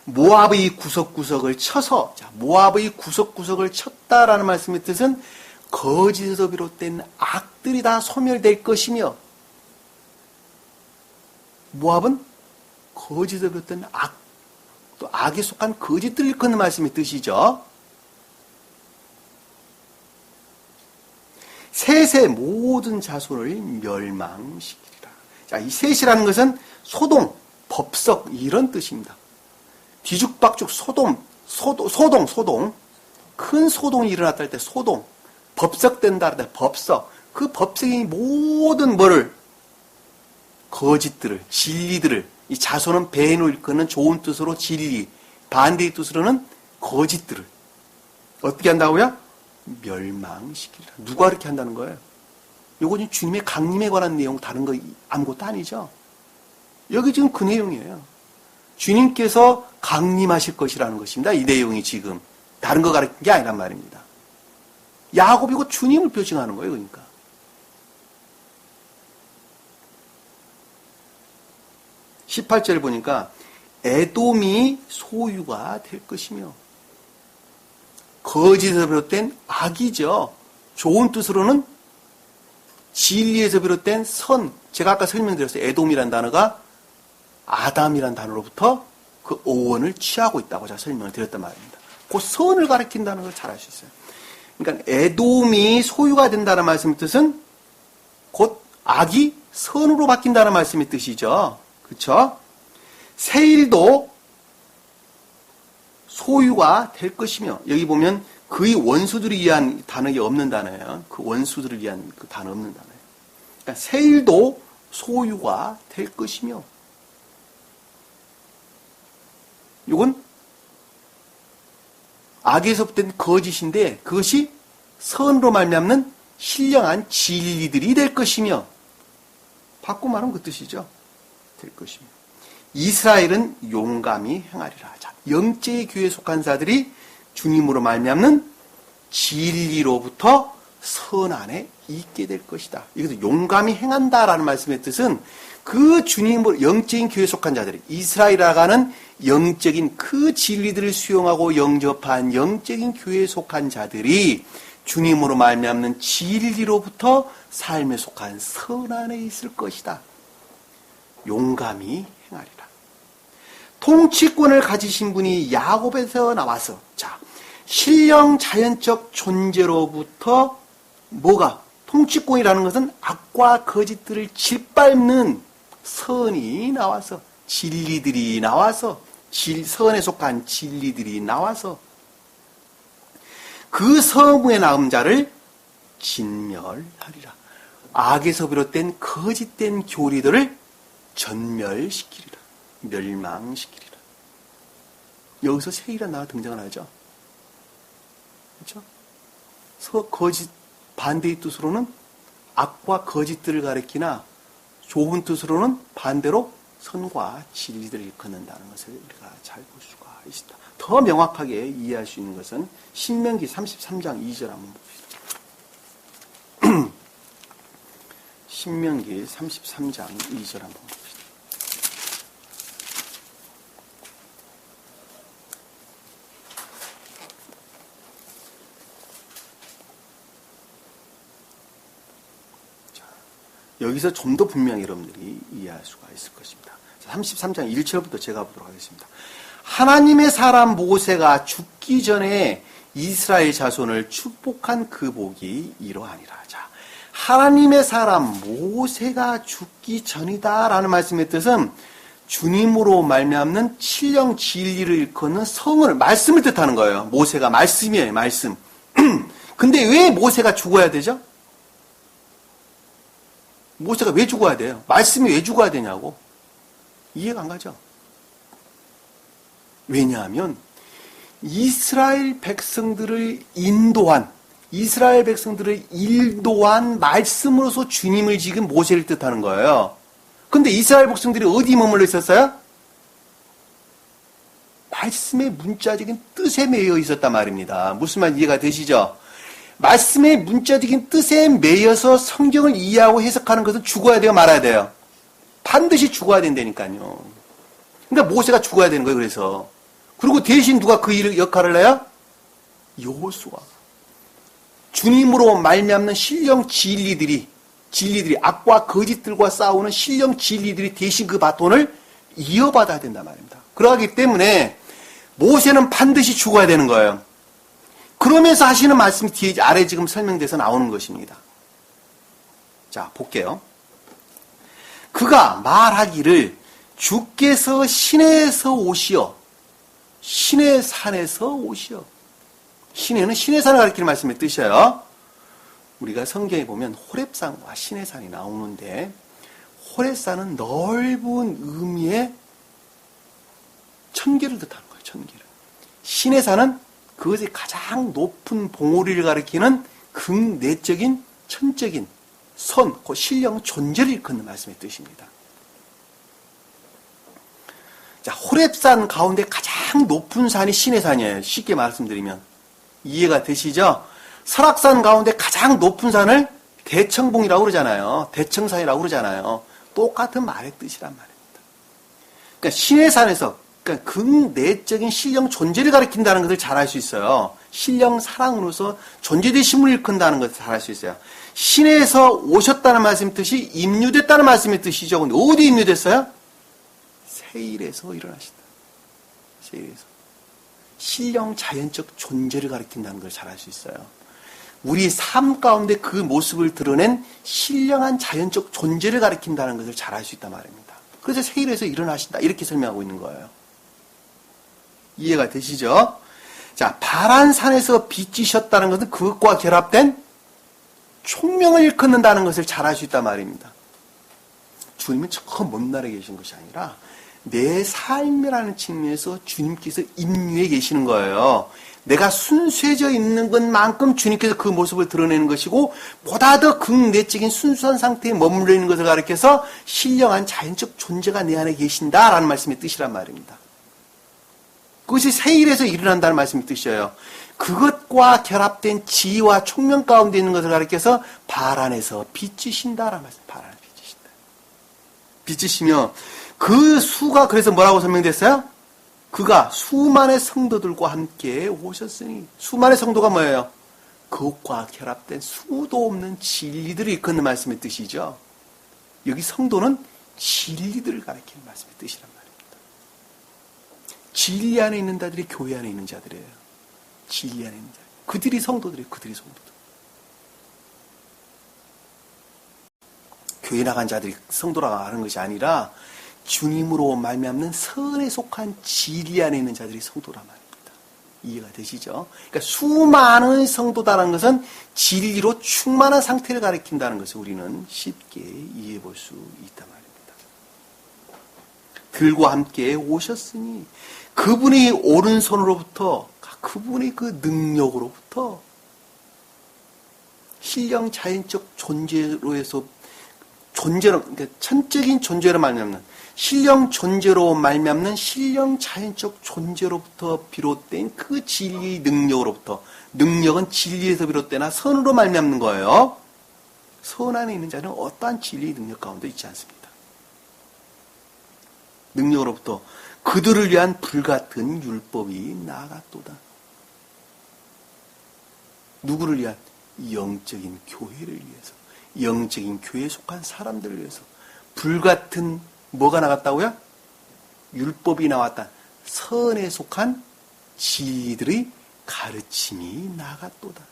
모압의 구석구석을 쳐서, 자, 모압의 구석구석을 쳤다라는 말씀의 뜻은 거짓에서 비롯된 악들이 다 소멸될 것이며, 모압은 거짓에 비롯된 악, 또 악에 속한 거짓들을 일컫는 말씀의 뜻이죠. 셋의 모든 자손을 멸망시키리라. 자, 이 셋이라는 것은 소동, 법석 이런 뜻입니다. 뒤죽박죽 소동. 큰 소동이 일어났다 할 때 소동, 법석된다 할 때 법석. 그 법석이 모든 뭐를, 거짓들을, 진리들을, 이 자손은 배인을 일컫는 좋은 뜻으로 진리, 반대의 뜻으로는 거짓들을 어떻게 한다고요? 멸망시키리라. 누가 그렇게 한다는 거예요? 이건 주님의 강림에 관한 내용, 다른 거 아무것도 아니죠. 여기 지금 그 내용이에요. 주님께서 강림하실 것이라는 것입니다. 이 내용이 지금 다른 거 가르친 게 아니란 말입니다. 야곱이고 주님을 표징하는 거예요. 그러니까. (18절을) 보니까 에돔이 소유가 될 것이며, 거짓에서 비롯된 악이죠. 좋은 뜻으로는 진리에서 비롯된 선. 제가 아까 설명드렸어요. 에돔이란 단어가 아담이란 단어로부터 그 어원을 취하고 있다고 제가 설명을 드렸단 말입니다. 그 선을 가리킨다는 걸 잘 알 수 있어요. 그러니까 에돔이 소유가 된다는 말씀의 뜻은 곧 악이 선으로 바뀐다는 말씀의 뜻이죠. 그렇죠? 세일도 소유가 될 것이며, 여기 보면 그의 원수들을 위한 단어가 없는 단어예요. 그 원수들을 위한 그 단어 없는 단어예요. 그러니까 세일도 소유가 될 것이며, 이건 악에서부터 거짓인데 그것이 선으로 말미암는 신령한 진리들이 될 것이며, 바꿔 말하면 그 뜻이죠. 될 것이며, 이스라엘은 용감히 행하리라. 자, 영적의 교회에 속한 자들이 주님으로 말미암는 진리로부터 선 안에 있게 될 것이다. 이것도 용감히 행한다라는 말씀의 뜻은 그 주님으로 영적인 교회에 속한 자들이, 이스라엘이라고 하는 영적인 그 진리들을 수용하고 영접한 영적인 교회에 속한 자들이 주님으로 말미암는 진리로부터 삶에 속한 선 안에 있을 것이다. 용감히 행하리라. 통치권을 가지신 분이 야곱에서 나와서, 자, 신령 자연적 존재로부터 뭐가, 통치권이라는 것은 악과 거짓들을 짓밟는 선이 나와서, 진리들이 나와서, 선에 속한 진리들이 나와서 그 성부에 나온 자를 진멸하리라. 악에서 비롯된 거짓된 교리들을 전멸시키리라. 멸망시키리라. 여기서 세일한 나라가 등장을 하죠. 그렇죠? 거짓, 반대의 뜻으로는 악과 거짓들을 가리키나, 좁은 뜻으로는 반대로 선과 진리들을 일컫는다는 것을 우리가 잘 볼 수가 있습니다. 더 명확하게 이해할 수 있는 것은 신명기 33장 2절 한번 봅시다. 신명기 33장 2절 한번 봅시다. 자, 여기서 좀 더 분명히 여러분들이 이해할 수가 있을 것입니다. 33장 1절부터 제가 보도록 하겠습니다. 하나님의 사람 모세가 죽기 전에 이스라엘 자손을 축복한 그 복이 이러하니라. 자, 하나님의 사람 모세가 죽기 전이다라는 말씀의 뜻은 주님으로 말미암는 신령 진리를 일컫는 성을 말씀을 뜻하는 거예요. 모세가 말씀이에요, 말씀. 근데 왜 모세가 죽어야 되죠? 모세가 왜 죽어야 돼요? 말씀이 왜 죽어야 되냐고. 이해가 안 가죠? 왜냐하면 이스라엘 백성들을 인도한 말씀으로서 주님을 지금 모세를 뜻하는 거예요. 근데 이스라엘 백성들이 어디 머물러 있었어요? 말씀의 문자적인 뜻에 매여 있었단 말입니다. 무슨 말 이해가 되시죠? 말씀의 문자적인 뜻에 매여서 성경을 이해하고 해석하는 것은 죽어야 돼요, 말아야 돼요? 반드시 죽어야 된다니까요. 그러니까 모세가 죽어야 되는 거예요, 그래서. 그리고 대신 누가 그 역할을 해요? 여호수아. 주님으로 말미암는 신령 진리들이 악과 거짓들과 싸우는 신령 진리들이 대신 그 바톤을 이어받아야 된단 말입니다. 그러기 때문에 모세는 반드시 죽어야 되는 거예요. 그러면서 하시는 말씀이 뒤에 아래 지금 설명돼서 나오는 것입니다. 자, 볼게요. 그가 말하기를 주께서 시내에서 오시어 신의 산에서 오시어. 시내는 신의 산을 가리키는 말씀의 뜻이에요. 우리가 성경에 보면 호렙산과 신의 산이 나오는데 호렙산은 넓은 의미의 천계를 뜻하는 거예요. 천계를. 신의 산은 그것이 가장 높은 봉우리를 가리키는 극내적인 천적인 선, 그 신령 존재를 일컫는 말씀의 뜻입니다. 자, 호렙산 가운데 가장 높은 산이 신의 산이에요. 쉽게 말씀드리면. 이해가 되시죠? 설악산 가운데 가장 높은 산을 대청봉이라고 그러잖아요. 대청산이라고 그러잖아요. 똑같은 말의 뜻이란 말입니다. 그러니까 신의 산에서, 그러니까 극내적인 신령 존재를 가리킨다는 것을 잘 알 수 있어요. 신령 사랑으로서 존재되심을 일컫는다는 것을 잘 알 수 있어요. 신에서 오셨다는 말씀의 뜻이 임유됐다는 말씀의 뜻이죠. 근데 어디 임유됐어요? 세일에서 일어나신다. 세일에서. 신령 자연적 존재를 가리킨다는 걸 잘 알 수 있어요. 우리 삶 가운데 그 모습을 드러낸 신령한 자연적 존재를 가리킨다는 것을 잘 알 수 있단 말입니다. 그래서 세일에서 일어나신다. 이렇게 설명하고 있는 거예요. 이해가 되시죠? 자, 바란산에서 빚지셨다는 것은 그것과 결합된 총명을 일컫는다는 것을 잘 알 수 있단 말입니다. 주님은 저 먼 나라에 계신 것이 아니라 내 삶이라는 측면에서 주님께서 임유해 계시는 거예요. 내가 순수해져 있는 것만큼 주님께서 그 모습을 드러내는 것이고 보다 더 극내적인 순수한 상태에 머물러 있는 것을 가리켜서 신령한 자연적 존재가 내 안에 계신다라는 말씀의 뜻이란 말입니다. 그것이 세일에서 일어난다는 말씀의 뜻이에요. 그것과 결합된 지혜와 총명 가운데 있는 것을 가리켜서 바란에서 빚지신다라는 말씀. 바란에서 빚지신다. 빚지시며 그 수가 그래서 뭐라고 설명됐어요? 그가 수많은 성도들과 함께 오셨으니 수많은 성도가 뭐예요? 그것과 결합된 수도 없는 진리들을 일컫는 말씀의 뜻이죠. 여기 성도는 진리들을 가리키는 말씀의 뜻이란 말입니다. 진리 안에 있는 자들이 교회 안에 있는 자들이에요. 진리 안에 있는 자들. 그들이 성도들이에요. 그들이 성도들. 교회 나간 자들이 성도라고 하는 것이 아니라 주님으로 말미암는 선에 속한 진리 안에 있는 자들이 성도란 말입니다. 이해가 되시죠? 그러니까 수많은 성도다라는 것은 진리로 충만한 상태를 가리킨다는 것을 우리는 쉽게 이해해 볼 수 있단 말입니다. 들과 함께 오셨으니 그분의 오른손으로부터 그분의 그 능력으로부터 신령 자연적 존재로 해서 존재로, 그러니까 천적인 존재로 말미암는 신령 존재로 말미암는 신령 자연적 존재로부터 비롯된 그 진리의 능력으로부터 능력은 진리에서 비롯되나 선으로 말미암는 거예요. 선 안에 있는 자는 어떠한 진리의 능력 가운데 있지 않습니다. 능력으로부터 그들을 위한 불같은 율법이 나아갔도다. 누구를 위한? 영적인 교회를 위해서, 영적인 교회에 속한 사람들을 위해서 불같은 뭐가 나갔다고요? 율법이 나왔다. 선에 속한 진리들의 가르침이 나갔도다.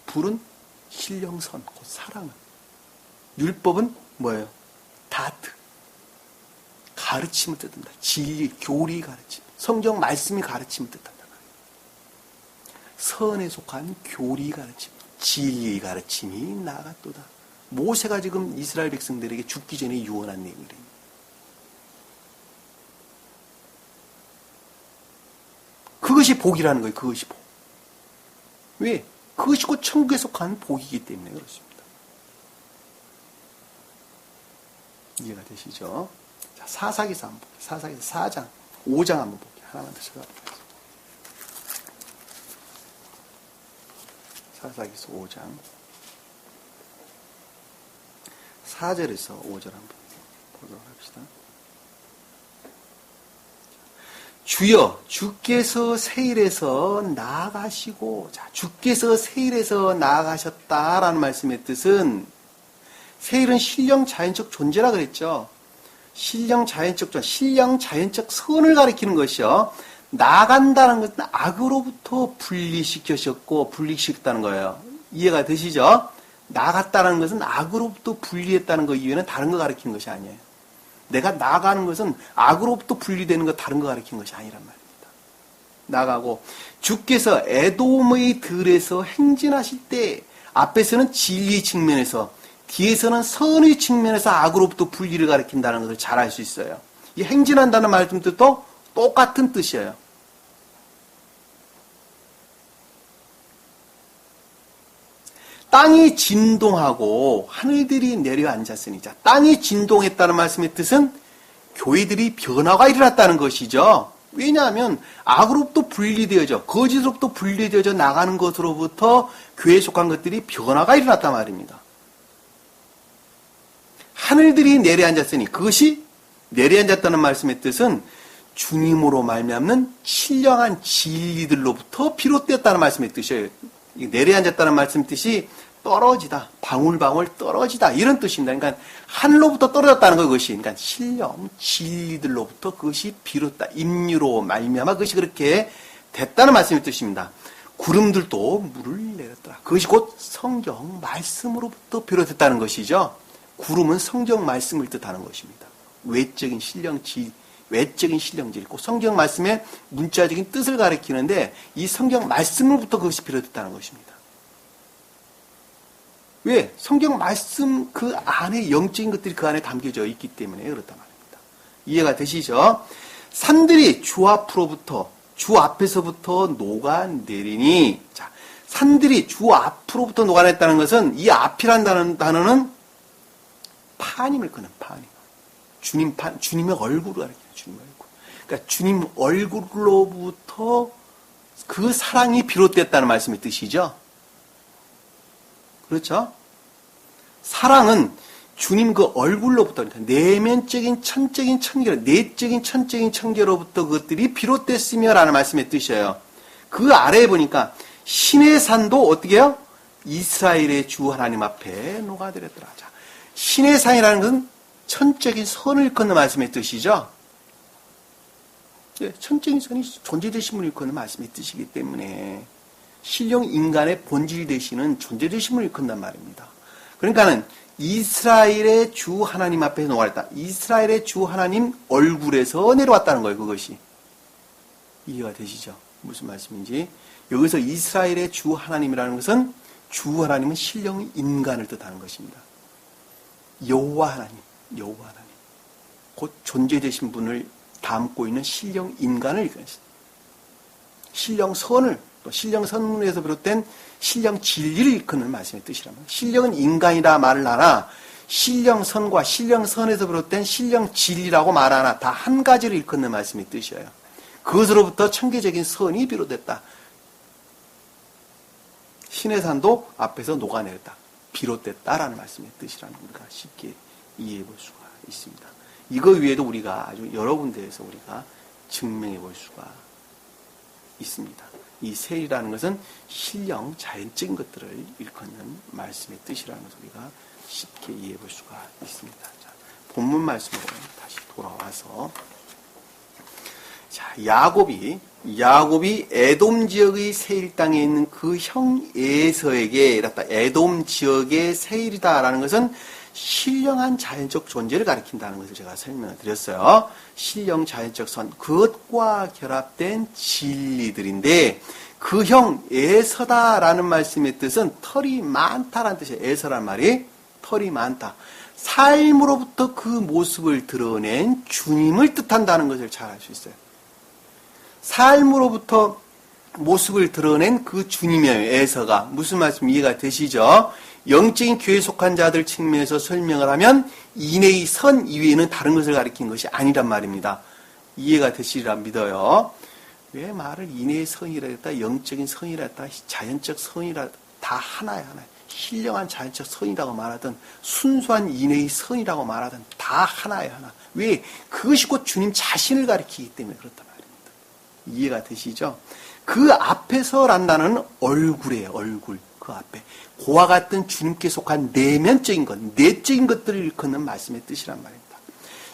불은 신령선, 곧 사랑은. 율법은 뭐예요? 다트. 가르침을 뜻한다. 진리, 교리 가르침. 성경 말씀이 가르침을 뜻한다. 선에 속한 교리 가르침, 진리 가르침이 나갔도다. 모세가 지금 이스라엘 백성들에게 죽기 전에 유언한 내용이래요. 그것이 복이라는 거예요. 그것이 복. 왜? 그것이 곧 천국에 속한 복이기 때문에 그렇습니다. 이해가 되시죠? 자, 사사기서 한번 볼게요. 사사기서 4장, 5장 한번 볼게요. 하나만 더 찾아볼게요. 사사기서 5장 4절에서 5절 한번 보도록 합시다. 주여, 주께서 세일에서 나아가시고, 자, 주께서 세일에서 나아가셨다라는 말씀의 뜻은, 세일은 신령 자연적 존재라 그랬죠. 신령 자연적 선을 가리키는 것이요. 나간다는 것은 악으로부터 분리시키셨고 분리시켰다는 거예요. 이해가 되시죠? 나갔다는 것은 악으로부터 분리했다는 것 이외에는 다른 거 가리키는 것이 아니에요. 내가 나가는 것은 악으로부터 분리되는 것 다른 거 가리키는 것이 아니란 말입니다. 나가고 주께서 에돔의 들에서 행진하실 때 앞에서는 진리 측면에서 뒤에서는 선의 측면에서 악으로부터 분리를 가리킨다는 것을 잘 알 수 있어요. 이 행진한다는 말씀도 똑같은 뜻이에요. 땅이 진동하고 하늘들이 내려앉았으니, 자, 땅이 진동했다는 말씀의 뜻은 교회들이 변화가 일어났다는 것이죠. 왜냐하면 악으로부터 분리되어져, 거짓으로부터 분리되어져 나가는 것으로부터 교회에 속한 것들이 변화가 일어났단 말입니다. 하늘들이 내려앉았으니, 그것이 내려앉았다는 말씀의 뜻은 주님으로 말미암는 신령한 진리들로부터 비롯되었다는 말씀의 뜻이에요. 내려앉았다는 말씀의 뜻이 떨어지다, 방울방울 떨어지다 이런 뜻입니다. 그러니까 하늘로부터 떨어졌다는 거 그것이. 그러니까 신령 진리들로부터 그것이 비롯다. 인류로 말미암아 그것이 그렇게 됐다는 말씀의 뜻입니다. 구름들도 물을 내렸더라. 그것이 곧 성경 말씀으로부터 비롯됐다는 것이죠. 구름은 성경 말씀을 뜻하는 것입니다. 외적인 신령질, 꼭 성경 말씀의 문자적인 뜻을 가리키는데 이 성경 말씀으로부터 그것이 비롯됐다는 것입니다. 왜? 성경 말씀 그 안에 영적인 것들이 그 안에 담겨져 있기 때문에 그렇단 말입니다. 이해가 되시죠? 산들이 주 앞으로부터, 주 앞에서부터 녹아내리니, 자, 산들이 주 앞으로부터 녹아냈다는 것은 이 앞이라는 단어는 파님을 끄는 파님. 주님의 얼굴을 가리켜요. 주님의 얼굴. 그러니까 주님 얼굴로부터 그 사랑이 비롯됐다는 말씀의 뜻이죠. 그렇죠? 사랑은 주님 그 얼굴로부터, 그러니까 내면적인 천적인 청결, 내적인 천적인 청결로부터 그것들이 비롯됐으며라는 말씀의 뜻이에요. 그 아래에 보니까 신의 산도 어떻게 해요? 이스라엘의 주 하나님 앞에 녹아들었더라. 자, 신의 산이라는 것은 천적인 선을 일컫는 말씀의 뜻이죠. 천적인 선이 존재되심을 일컫는 말씀의 뜻이기 때문에 신령 인간의 본질 되시는 존재되심을 일컫는단 말입니다. 그러니까는 이스라엘의 주 하나님 앞에 녹아있다. 이스라엘의 주 하나님 얼굴에서 내려왔다는 거예요. 그것이. 이해가 되시죠? 무슨 말씀인지. 여기서 이스라엘의 주 하나님이라는 것은 주 하나님은 신령 인간을 뜻하는 것입니다. 여호와 하나님. 곧 존재되신 분을 담고 있는 신령 인간을 일컫습니다. 신령 선을, 또 신령 선에서 비롯된 신령 진리를 일컫는 말씀의 뜻이라면, 신령은 인간이라 말을 하나 신령 선과 신령 선에서 비롯된 신령 진리라고 말하나 다 한 가지를 일컫는 말씀의 뜻이에요. 그것으로부터 천계적인 선이 비롯됐다. 신의 산도 앞에서 녹아내렸다. 비롯됐다라는 말씀의 뜻이라는 우리가 쉽게 이해해 볼 수가 있습니다. 이거 외에도 우리가 아주 여러 군데에서 우리가 증명해 볼 수가 있습니다. 이 세일이라는 것은 신령, 자연적인 것들을 일컫는 말씀의 뜻이라는 것을 우리가 쉽게 이해해 볼 수가 있습니다. 자, 본문 말씀으로 다시 돌아와서 자, 야곱이 에돔 지역의 세일 땅에 있는 그 형 에서에게 에돔 지역의 세일이다라는 것은 신령한 자연적 존재를 가리킨다는 것을 제가 설명을 드렸어요. 신령 자연적 선, 그것과 결합된 진리들인데 그 형 에서다라는 말씀의 뜻은 털이 많다라는 뜻이에요. 에서라는 말이 털이 많다. 삶으로부터 그 모습을 드러낸 주님을 뜻한다는 것을 잘 알 수 있어요. 삶으로부터 모습을 드러낸 그 주님이에요. 에서가. 무슨 말씀 이해가 되시죠? 영적인 교회에 속한 자들 측면에서 설명을 하면 인의 선 이외에는 다른 것을 가리킨 것이 아니란 말입니다. 이해가 되시리라 믿어요. 왜 말을 인의 선이라 했다, 영적인 선이라 했다, 자연적 선이라 다 하나야, 하나. 신령한 자연적 선이라고 말하든 순수한 인의 선이라고 말하든 다 하나야, 하나. 왜? 그것이 곧 주님 자신을 가리키기 때문에 그렇단 말입니다. 이해가 되시죠? 그 앞에서란 단어는 얼굴이에요, 얼굴. 그 앞에. 그와 같은 주님께 속한 내면적인 것, 내적인 것들을 일컫는 말씀의 뜻이란 말입니다.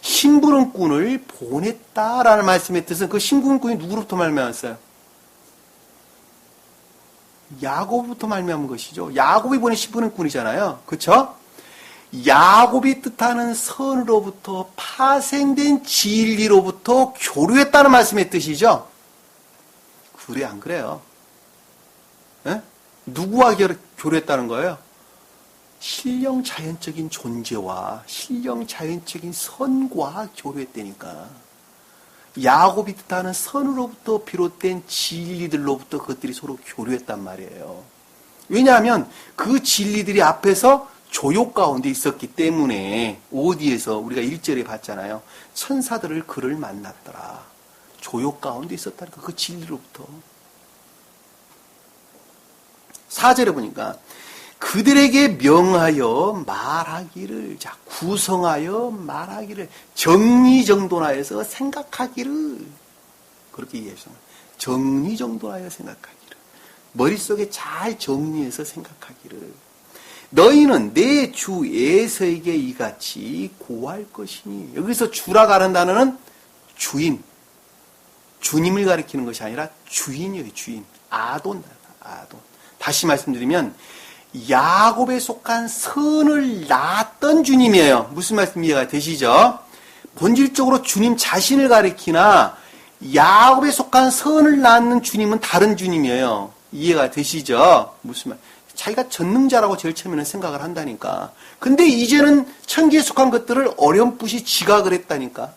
심부름꾼을 보냈다라는 말씀의 뜻은 그 심부름꾼이 누구로부터 말미암았어요? 야곱부터 말미암은 것이죠. 야곱이 보낸 심부름꾼이잖아요. 그렇죠? 야곱이 뜻하는 선으로부터 파생된 진리로부터 교류했다는 말씀의 뜻이죠. 그래 안 그래요? 에? 누구와 교류했다는 거예요? 신령 자연적인 존재와 신령 자연적인 선과 교류했다니까. 야곱이 뜻하는 선으로부터 비롯된 진리들로부터 그것들이 서로 교류했단 말이에요. 왜냐하면 그 진리들이 앞에서 조욕 가운데 있었기 때문에 어디에서 우리가 1절에 봤잖아요. 천사들을 그를 만났더라. 조욕 가운데 있었다니까 그 진리로부터. 4절에 보니까 그들에게 명하여 말하기를, 자, 구성하여 말하기를, 정리정돈하여서 생각하기를, 그렇게 이해했어요. 정리정돈하여 생각하기를. 머릿속에 잘 정리해서 생각하기를. 너희는 내 주 에서에게 이같이 고할 것이니. 여기서 주라고 하는 단어는 주인. 주님을 가리키는 것이 아니라 주인이에요, 주인. 아돈. 다시 말씀드리면, 야곱에 속한 선을 낳았던 주님이에요. 무슨 말씀 이해가 되시죠? 본질적으로 주님 자신을 가리키나 야곱에 속한 선을 낳는 주님은 다른 주님이에요. 이해가 되시죠? 무슨 말? 자기가 전능자라고 제일 처음에는 생각을 한다니까. 근데 이제는 천기에 속한 것들을 어렴풋이 지각을 했다니까.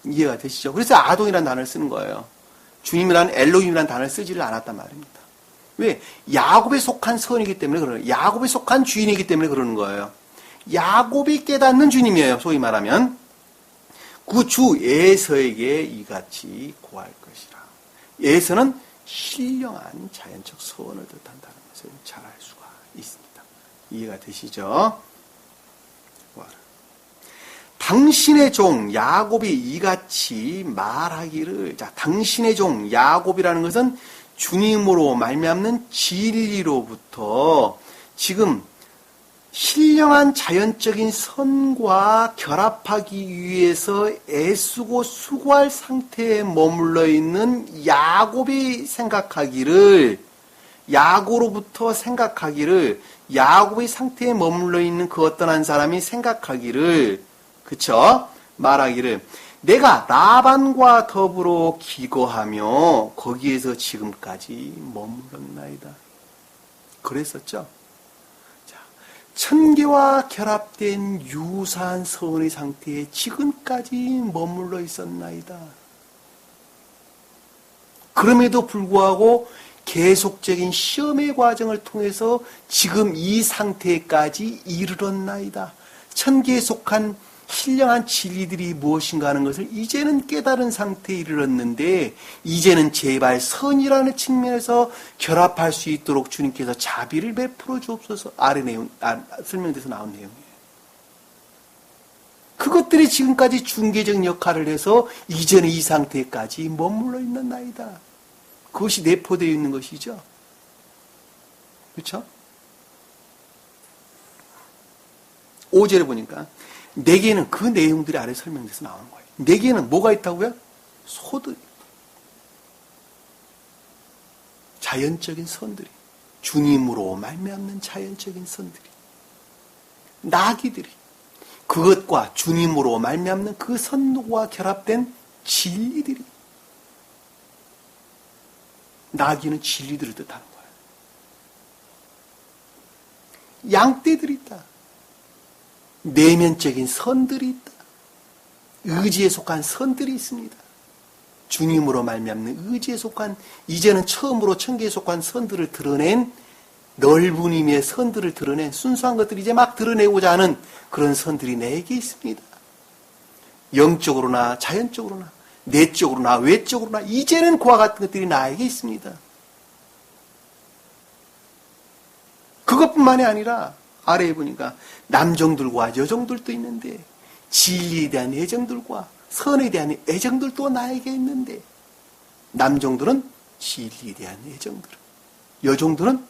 이해가 되시죠? 그래서 아동이라는 단어를 쓰는 거예요. 주님이라는 엘로힘이라는 단어를 쓰지를 않았단 말입니다. 왜? 야곱에 속한 선이기 때문에 그러는 거예요. 야곱에 속한 주인이기 때문에 그러는 거예요. 야곱이 깨닫는 주님이에요. 소위 말하면. 그 주 에서에게 이같이 고할 것이라. 에서는 신령한 자연적 선을 뜻한다는 것을 잘 알 수가 있습니다. 이해가 되시죠? 당신의 종 야곱이 이같이 말하기를, 자, 당신의 종 야곱이라는 것은 주님으로 말미암는 진리로부터 지금 신령한 자연적인 선과 결합하기 위해서 애쓰고 수고할 상태에 머물러 있는 야곱이 생각하기를, 야고로부터 생각하기를, 야곱의 상태에 머물러 있는 그 어떤 한 사람이 생각하기를, 그쵸? 말하기를, 내가 라반과 더불어 기거하며 거기에서 지금까지 머물렀나이다. 그랬었죠? 자, 천계와 결합된 유사한 선의 상태에 지금까지 머물러 있었나이다. 그럼에도 불구하고 계속적인 시험의 과정을 통해서 지금 이 상태까지 이르렀나이다. 천계에 속한 신령한 진리들이 무엇인가 하는 것을 이제는 깨달은 상태에 이르렀는데 이제는 제발 선이라는 측면에서 결합할 수 있도록 주님께서 자비를 베풀어 주옵소서. 아래 내용, 설명돼서 나온 내용이에요. 그것들이 지금까지 중개적 역할을 해서 이제는 이 상태까지 머물러 있는 나이다. 그것이 내포되어 있는 것이죠. 그렇죠? 5절에 보니까 내게는 그 내용들이 아래 설명돼서 나오는 거예요. 내게는 뭐가 있다고요? 소들이. 자연적인 선들이. 주님으로 말미암는 자연적인 선들이. 나귀들이. 그것과 주님으로 말미암는 그 선과 결합된 진리들이. 나귀는 진리들을 뜻하는 거예요. 양떼들이 있다. 내면적인 선들이 있다. 의지에 속한 선들이 있습니다. 주님으로 말미암는 의지에 속한, 이제는 처음으로 천계에 속한 선들을 드러낸, 넓은 의미의 선들을 드러낸 순수한 것들이 이제 막 드러내고자 하는 그런 선들이 내게 있습니다. 영적으로나 자연적으로나 내적으로나 외적으로나 이제는 그와 같은 것들이 나에게 있습니다. 그것뿐만이 아니라 아래에 보니까 남정들과 여정들도 있는데 진리에 대한 애정들과 선에 대한 애정들도 나에게 있는데 남정들은 진리에 대한 애정들, 여정들은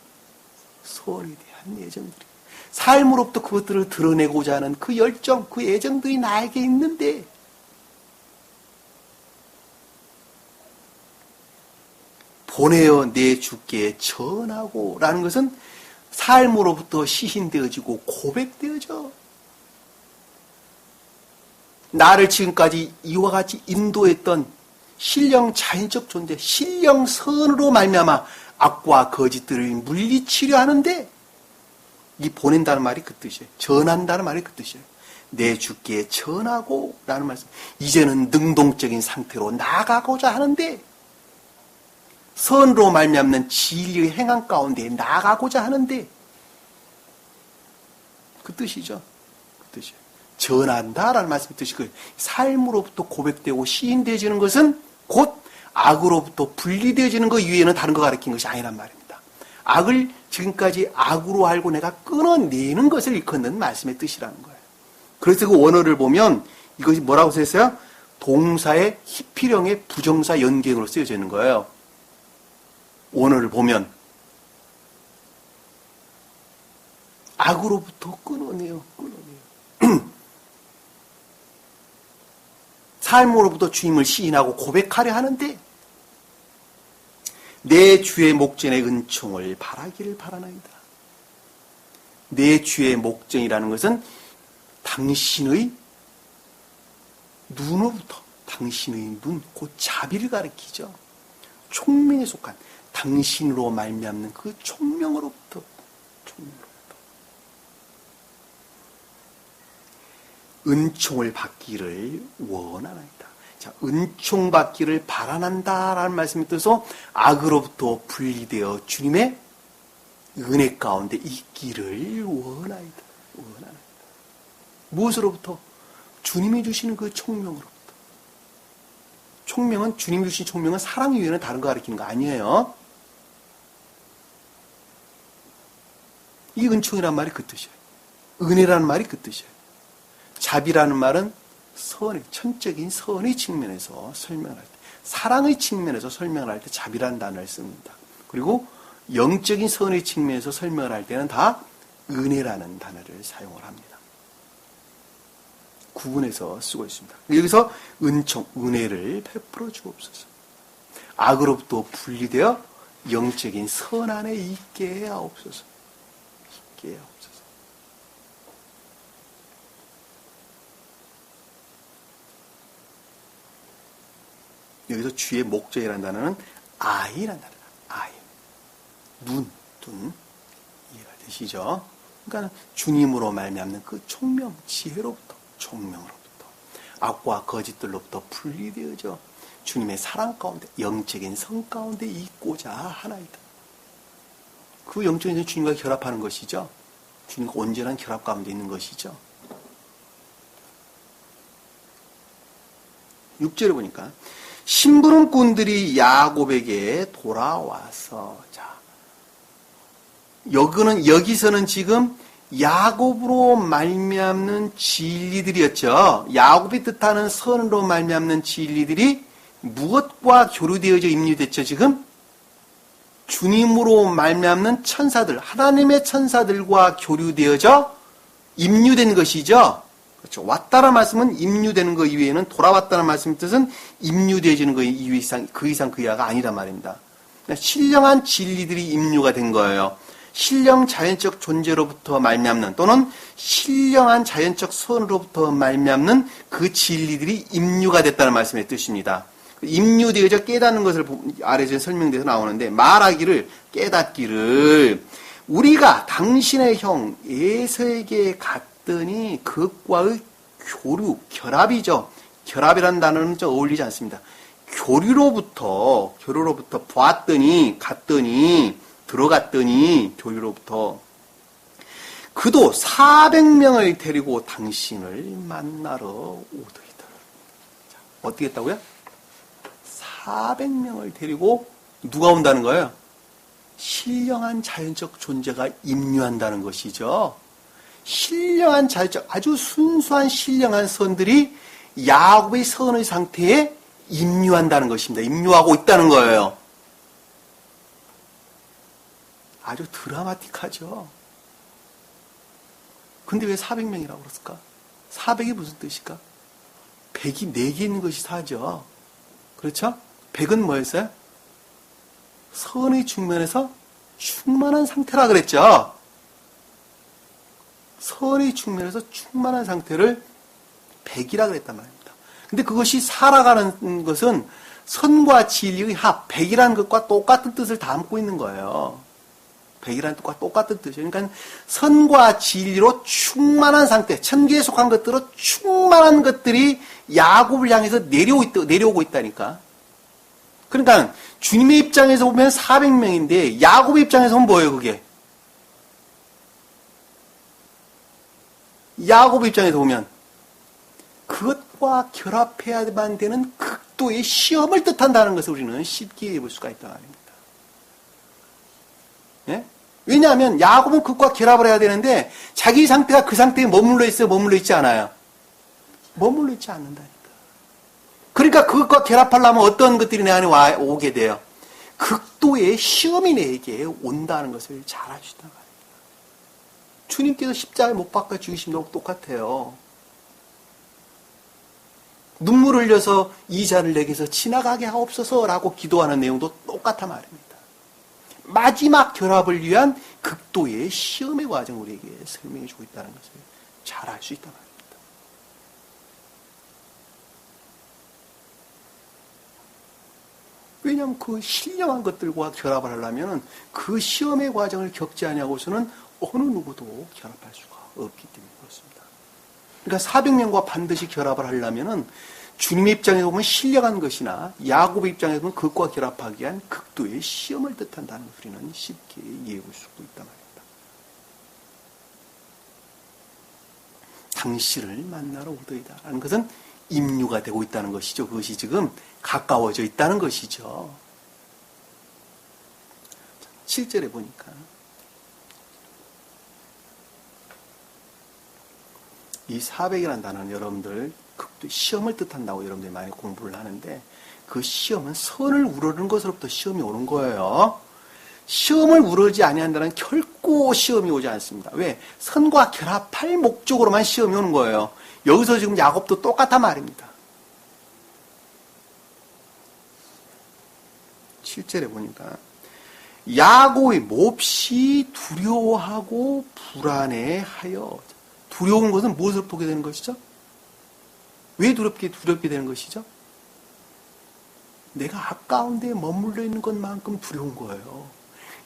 선에 대한 애정들이 삶으로부터 그것들을 드러내고자 하는 그 열정, 그 애정들이 나에게 있는데 보내어 내 주께 전하고 라는 것은 삶으로부터 시신되어지고 고백되어져. 나를 지금까지 이와 같이 인도했던 신령 자연적 존재, 신령 선으로 말미암아 악과 거짓들을 물리치려 하는데 이 보낸다는 말이 그 뜻이에요. 전한다는 말이 그 뜻이에요. 내 주께 전하고 라는 말씀. 이제는 능동적인 상태로 나아가고자 하는데 선으로 말미암는 진리의 행한 가운데 나아가고자 하는데 그 뜻이죠. 그 뜻이에요. 전한다라는 말씀의 뜻이 그 삶으로부터 고백되고 시인되어지는 것은 곧 악으로부터 분리되어지는 것 이외에는 다른 거 가리킨 것이 아니란 말입니다. 악을 지금까지 악으로 알고 내가 끊어내는 것을 일컫는 말씀의 뜻이라는 거예요. 그래서 그 원어를 보면 이것이 뭐라고 써있어요? 동사의 히피령의 부정사 연경으로 쓰여져 있는 거예요. 원어를 보면 악으로부터 끊어내요. 삶으로부터 주님을 시인하고 고백하려 하는데 내 주의 목전의 은총을 바라기를 바라나이다. 내 주의 목전이라는 것은 당신의 눈으로부터 당신의 눈, 곧 자비를 가리키죠. 총명에 속한 당신으로 말미암는 그 총명으로부터 은총을 받기를 원하나이다. 자, 은총 받기를 바라난다라는 말씀이 뜻서 악으로부터 분리되어 주님의 은혜 가운데 있기를 원하이다. 원하나이다. 무엇으로부터? 주님이 주시는 그 총명으로부터. 총명은, 주님이 주신 총명은 사랑 이외에는 다른 거 가리키는 거 아니에요. 이 은총이란 말이 그 뜻이에요. 은혜라는 말이 그 뜻이에요. 자비라는 말은 선의, 천적인 선의 측면에서 설명할 때, 사랑의 측면에서 설명을 할 때 자비라는 단어를 씁니다. 그리고 영적인 선의 측면에서 설명을 할 때는 다 은혜라는 단어를 사용을 합니다. 구분해서 쓰고 있습니다. 여기서 은총, 은혜를 베풀어 주옵소서. 악으로부터 분리되어 영적인 선 안에 있게 하옵소서. 있게 하옵소서. 여기서 주의 목적이라는 단어는 아이라는 단어다. 아이. 눈. 이해가 되시죠? 그러니까 주님으로 말미암는 그 총명, 지혜로부터, 총명으로부터, 악과 거짓들로부터 분리되어져 주님의 사랑 가운데, 영적인 성 가운데 있고자 하나이다. 그 영적인 주님과 결합하는 것이죠. 주님과 온전한 결합 가운데 있는 것이죠. 6절에 보니까 심부름꾼들이 야곱에게 돌아와서, 자, 여기서는 지금 야곱으로 말미암는 진리들이었죠. 야곱이 뜻하는 선으로 말미암는 진리들이 무엇과 교류되어져 임류됐죠, 지금? 주님으로 말미암는 천사들, 하나님의 천사들과 교류되어져 임류된 것이죠. 그렇죠. 왔다는 말씀은 임류되는 것 이외에는, 돌아왔다는 말씀의 뜻은 임류되어지는 것 이상, 그 이상 그 이하가 아니란 말입니다. 신령한 진리들이 임류가 된 거예요. 신령 자연적 존재로부터 말미암는, 또는 신령한 자연적 선으로부터 말미암는 그 진리들이 임류가 됐다는 말씀의 뜻입니다. 임류되어져 깨닫는 것을 아래에 설명돼서 나오는데, 말하기를, 깨닫기를, 우리가 당신의 형 에서에게 갔더니 그것과의 교류, 결합이죠. 결합이라는 단어는 좀 어울리지 않습니다. 교류로부터 보았더니, 갔더니, 들어갔더니, 교류로부터 그도 400명을 데리고 당신을 만나러 오더이다. 자, 어떻게 했다고요? 400명을 데리고 누가 온다는 거예요? 신령한 자연적 존재가 임류한다는 것이죠. 신령한 자연적, 아주 순수한 신령한 선들이 야곱의 선의 상태에 임류한다는 것입니다. 임류하고 있다는 거예요. 아주 드라마틱하죠. 근데 왜 400명이라고 그랬을까? 400이 무슨 뜻일까? 100이 4개 있는 것이 4죠. 그렇죠? 100은 뭐였어요? 선의 측면에서 충만한 상태라 그랬죠. 선의 측면에서 충만한 상태를 100이라 그랬단 말입니다. 근데 그것이 살아가는 것은 선과 진리의 합, 100이라는 것과 똑같은 뜻을 담고 있는 거예요. 100이라는 뜻과 똑같은 뜻이에요. 그러니까 선과 진리로 충만한 상태, 천계에 속한 것들로 충만한 것들이 야곱을 향해서 내려오고 있다니까. 그러니까 주님의 입장에서 보면 400명인데 야곱의 입장에서 보면 뭐예요, 그게? 야곱의 입장에서 보면 그것과 결합해야만 되는 극도의 시험을 뜻한다는 것을 우리는 쉽게 이해해 볼 수가 있다는 말입니다. 예? 왜냐하면 야곱은 그것과 결합을 해야 되는데 자기 상태가 그 상태에 머물러 있어요? 머물러 있지 않아요? 머물러 있지 않는다니까. 그러니까 그것과 결합하려면 어떤 것들이 내 안에 오게 돼요? 극도의 시험이 내게 온다는 것을 잘 아시다 말입니다. 주님께서 십자가에 못 박아 죽이신 것 똑같아요. 눈물 흘려서 이 잔을 내게서 지나가게 하옵소서라고 기도하는 내용도 똑같단 말입니다. 마지막 결합을 위한 극도의 시험의 과정을 우리에게 설명해 주고 있다는 것을 잘 알 수 있단 말입니다. 왜냐하면 그 신령한 것들과 결합을 하려면 그 시험의 과정을 겪지 아니하고서는 어느 누구도 결합할 수가 없기 때문에 그렇습니다. 그러니까 400명과 반드시 결합을 하려면 주님의 입장에서 보면 신령한 것이나 야곱의 입장에서 보면 그것과 결합하기 위한 극도의 시험을 뜻한다는 것을 우리는 쉽게 이해해 볼 수 있단 말입니다. 당신을 만나러 오더이다 라는 것은 임류가 되고 있다는 것이죠. 그것이 지금 가까워져 있다는 것이죠. 7절에 보니까 이 400이라는 단어는 여러분들 시험을 뜻한다고 여러분들이 많이 공부를 하는데 그 시험은 선을 우러르는 것으로부터 시험이 오는 거예요. 시험을 우러르지 아니한다는 결코 시험이 오지 않습니다. 왜? 선과 결합할 목적으로만 시험이 오는 거예요. 여기서 지금 야곱도 똑같단 말입니다. 7절에 보니까 야곱이 몹시 두려워하고 불안해하여, 두려운 것은 무엇을 보게 되는 것이죠? 왜 두렵게 되는 것이죠? 내가 앞가운데 머물러 있는 것만큼 두려운 거예요.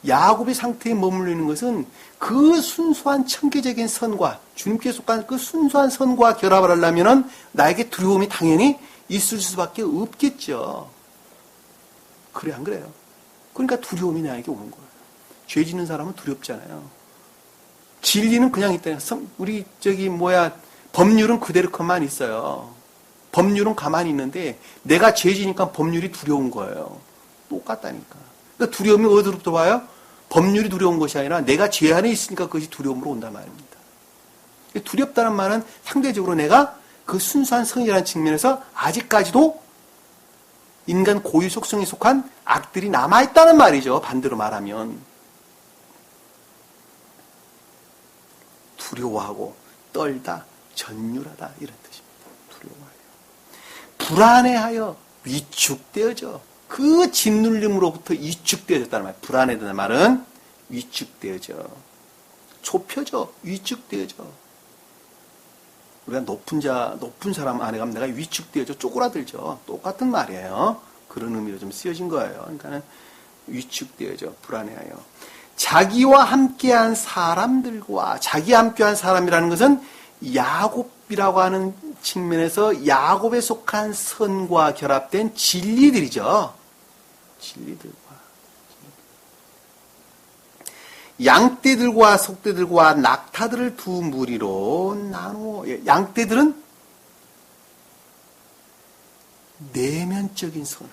야곱의 상태에 머물러 있는 것은 그 순수한 천계적인 선과 주님께 속한 그 순수한 선과 결합을 하려면 나에게 두려움이 당연히 있을 수밖에 없겠죠. 그래 안 그래요? 그러니까 두려움이 나에게 오는 거예요. 죄 짓는 사람은 두렵잖아요. 진리는 그냥 있다. 우리 법률은 그대로만 있어요. 법률은 가만히 있는데 내가 죄지니까 법률이 두려운 거예요. 똑같다니까. 그러니까 두려움이 어디로부터 와요? 법률이 두려운 것이 아니라 내가 죄 안에 있으니까 그것이 두려움으로 온단 말입니다. 두렵다는 말은 상대적으로 내가 그 순수한 성이라는 측면에서 아직까지도 인간 고유 속성에 속한 악들이 남아있다는 말이죠. 반대로 말하면. 두려워하고 떨다, 전율하다 이런 뜻입니다. 두려워하여. 불안해하여 위축되어져. 그 짓눌림으로부터 위축되어졌다는 말. 불안해하다는 말은 위축되어져. 좁혀져. 위축되어져. 우리가 높은 사람 안에 가면 내가 위축되어져 쪼그라들죠. 똑같은 말이에요. 그런 의미로 좀 쓰여진 거예요. 그러니까는 위축되어져. 불안해하여. 자기와 함께한 사람들과, 자기와 함께한 사람이라는 것은 야곱이라고 하는 측면에서 야곱에 속한 선과 결합된 진리들이죠. 진리들과. 양떼들과 속떼들과 낙타들을 두 무리로 나누어. 양떼들은 내면적인 선.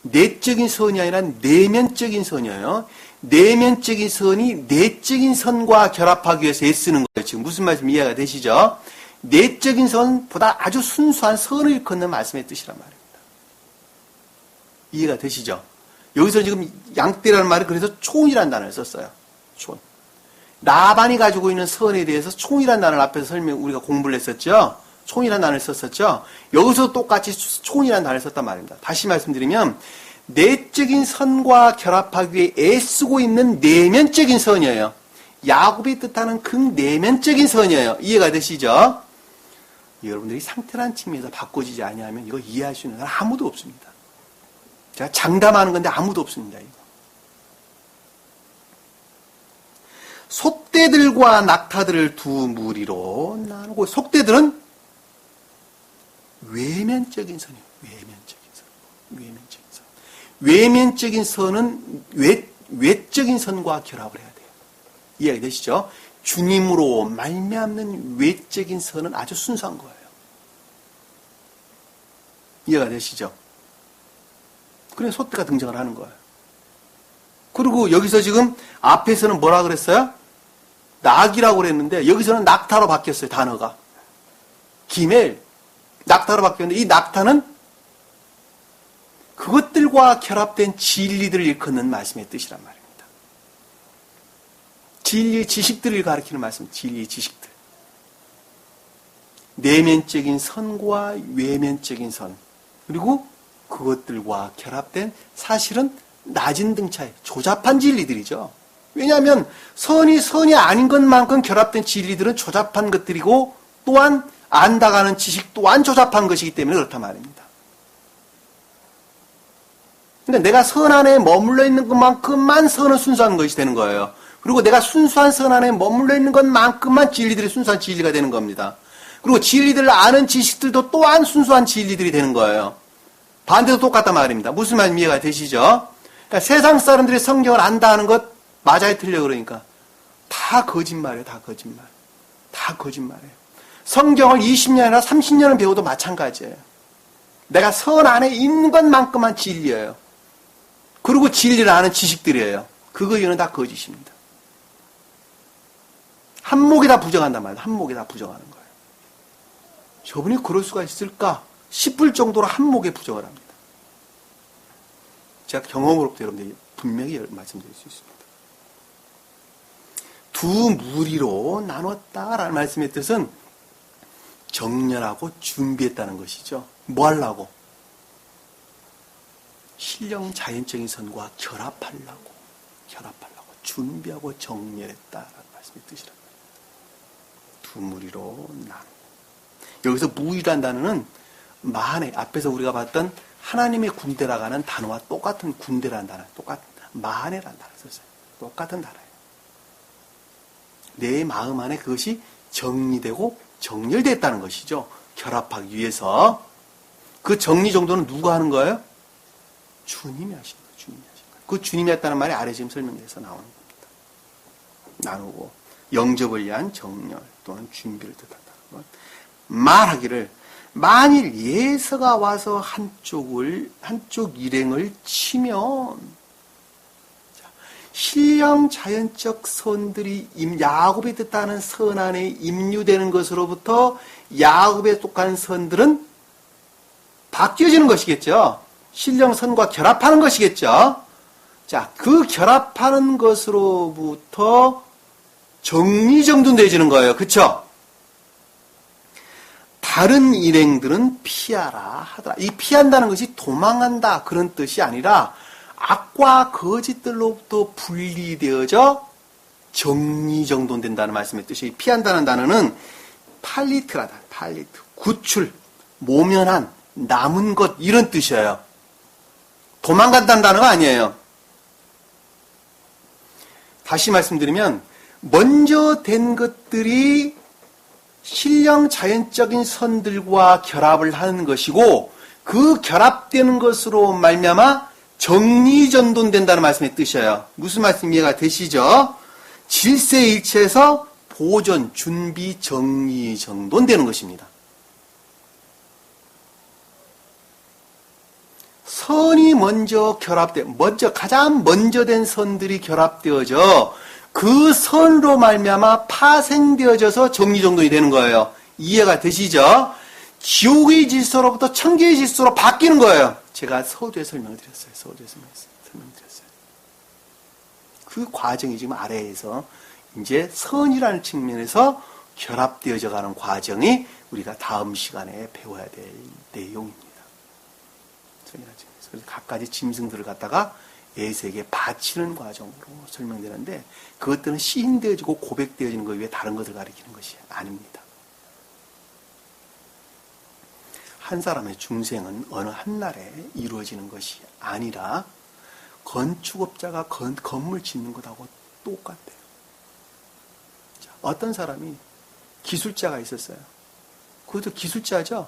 내적인 선이 아니라 내면적인 선이에요. 내면적인 선이 내적인 선과 결합하기 위해서 애쓰는 거예요. 지금 무슨 말씀 이해가 되시죠? 내적인 선보다 아주 순수한 선을 일컫는 말씀의 뜻이란 말입니다. 이해가 되시죠? 여기서 지금 양떼라는 말이 그래서 촌이라는 단어를 썼어요. 촌. 라반이 가지고 있는 선에 대해서 촌이라는 단어를 앞에서 우리가 공부를 했었죠? 촌이라는 단어를 썼었죠? 여기서 똑같이 촌이라는 단어를 썼단 말입니다. 다시 말씀드리면 내적인 선과 결합하기 위해 애쓰고 있는 내면적인 선이에요. 야곱이 뜻하는 극내면적인 선이에요. 이해가 되시죠? 여러분들이 상태란 측면에서 바꿔지지 아니하면 이거 이해할 수 있는 사람 아무도 없습니다. 제가 장담하는 건데 아무도 없습니다. 이거. 속떼들과 낙타들을 두 무리로 나누고, 속떼들은 외면적인 선이에요. 외면적인 선. 외면적인 선. 외면적인 선은 외적인 선과 결합을 해야 돼요. 이해가 되시죠? 주님으로 말미암는 외적인 선은 아주 순수한 거예요. 이해가 되시죠? 그래 소떼가 등장을 하는 거예요. 그리고 여기서 지금 앞에서는 뭐라 그랬어요? 낙이라고 그랬는데 여기서는 낙타로 바뀌었어요. 단어가. 기멜. 낙타로 바뀌었는데 이 낙타는 그것들과 결합된 진리들을 일컫는 말씀의 뜻이란 말입니다. 진리의 지식들을 가리키는 말씀. 진리의 지식들. 내면적인 선과 외면적인 선. 그리고 그것들과 결합된 사실은 낮은 등차의 조잡한 진리들이죠. 왜냐하면 선이 아닌 것만큼 결합된 진리들은 조잡한 것들이고 또한 안다가는 지식 또한 조잡한 것이기 때문에 그렇단 말입니다. 그러니까 내가 선 안에 머물러 있는 것만큼만 선은 순수한 것이 되는 거예요. 그리고 내가 순수한 선 안에 머물러 있는 것만큼만 진리들이 순수한 진리가 되는 겁니다. 그리고 진리들을 아는 지식들도 또한 순수한 진리들이 되는 거예요. 반대도 똑같단 말입니다. 무슨 말인지 이해가 되시죠? 그러니까 세상 사람들이 성경을 안다는 것 맞아요, 틀려 그러니까 다 거짓말이에요. 다 거짓말. 다 거짓말이에요. 성경을 20년이나 30년을 배워도 마찬가지예요. 내가 선 안에 있는 것만큼만 진리예요. 그리고 진리를 아는 지식들이에요. 그거 이거는 다 거짓입니다. 한목이 다 부정한단 말이에요. 한목이 다 부정하는 거예요. 저분이 그럴 수가 있을까 싶을 정도로 한목에 부정을 합니다. 제가 경험으로부터 여러분들이 분명히 말씀드릴 수 있습니다. 두 무리로 나눴다라는 말씀의 뜻은 정렬하고 준비했다는 것이죠. 뭐 하려고? 신령 자연적인 선과 결합하려고 준비하고 정렬했다라는 말씀의 뜻이랍니다. 두 무리로 나누고. 여기서 무리란 단어는 만에 앞에서 우리가 봤던 하나님의 군대라고 하는 단어와 똑같은 군대라는 단어, 똑같은 만해라는 단어 썼어요. 똑같은 단어예요. 내 마음 안에 그것이 정리되고 정렬됐다는 것이죠. 결합하기 위해서. 그 정리 정도는 누가 하는 거예요? 주님이 하신 거예요. 주님이 하신 거예요. 그 주님이 했다는 말이 아래 지금 설명해서 나오는 겁니다. 나누고 영접을 위한 정렬 또는 준비를 뜻한다는 것. 말하기를 만일 예서가 와서 한쪽 일행을 치면, 신령 자연적 선들이 야곱이 뜻하는 선 안에 임류되는 것으로부터 야곱에 속한 선들은 바뀌어지는 것이겠죠. 신령 선과 결합하는 것이겠죠. 자, 그 결합하는 것으로부터 정리정돈되어지는 거예요. 그쵸? 다른 일행들은 피하라 하더라. 이 피한다는 것이 도망한다 그런 뜻이 아니라 악과 거짓들로부터 분리되어져 정리정돈된다는 말씀의 뜻이, 피한다는 단어는 팔리트라다. 팔리트. 구출, 모면한, 남은 것 이런 뜻이에요. 도망간다는 단어가 아니에요. 다시 말씀드리면 먼저 된 것들이 신령 자연적인 선들과 결합을 하는 것이고 그 결합되는 것으로 말미암아 정리전돈된다는 말씀의 뜻이에요. 무슨 말씀 이해가 되시죠? 질서일체에서 보존, 준비, 정리정돈되는 것입니다. 선이 먼저 가장 먼저 된 선들이 결합되어져 그 선으로 말미암아 파생되어져서 정리정돈이 되는 거예요. 이해가 되시죠? 지옥의 질서로부터 천계의 질서로 바뀌는 거예요. 제가 서두에 설명을 드렸어요. 그 과정이 지금 아래에서 이제 선이라는 측면에서 결합되어져 가는 과정이 우리가 다음 시간에 배워야 될 내용입니다. 그래서 각가지 짐승들을 갖다가 에색에 바치는 과정으로 설명되는데 그것들은 시인되어지고 고백되어지는 것 외에 다른 것을 가리키는 것이 아닙니다. 한 사람의 중생은 어느 한날에 이루어지는 것이 아니라 건축업자가 건물 짓는 것하고 똑같아요. 어떤 사람이 기술자가 있었어요. 그것도 기술자죠.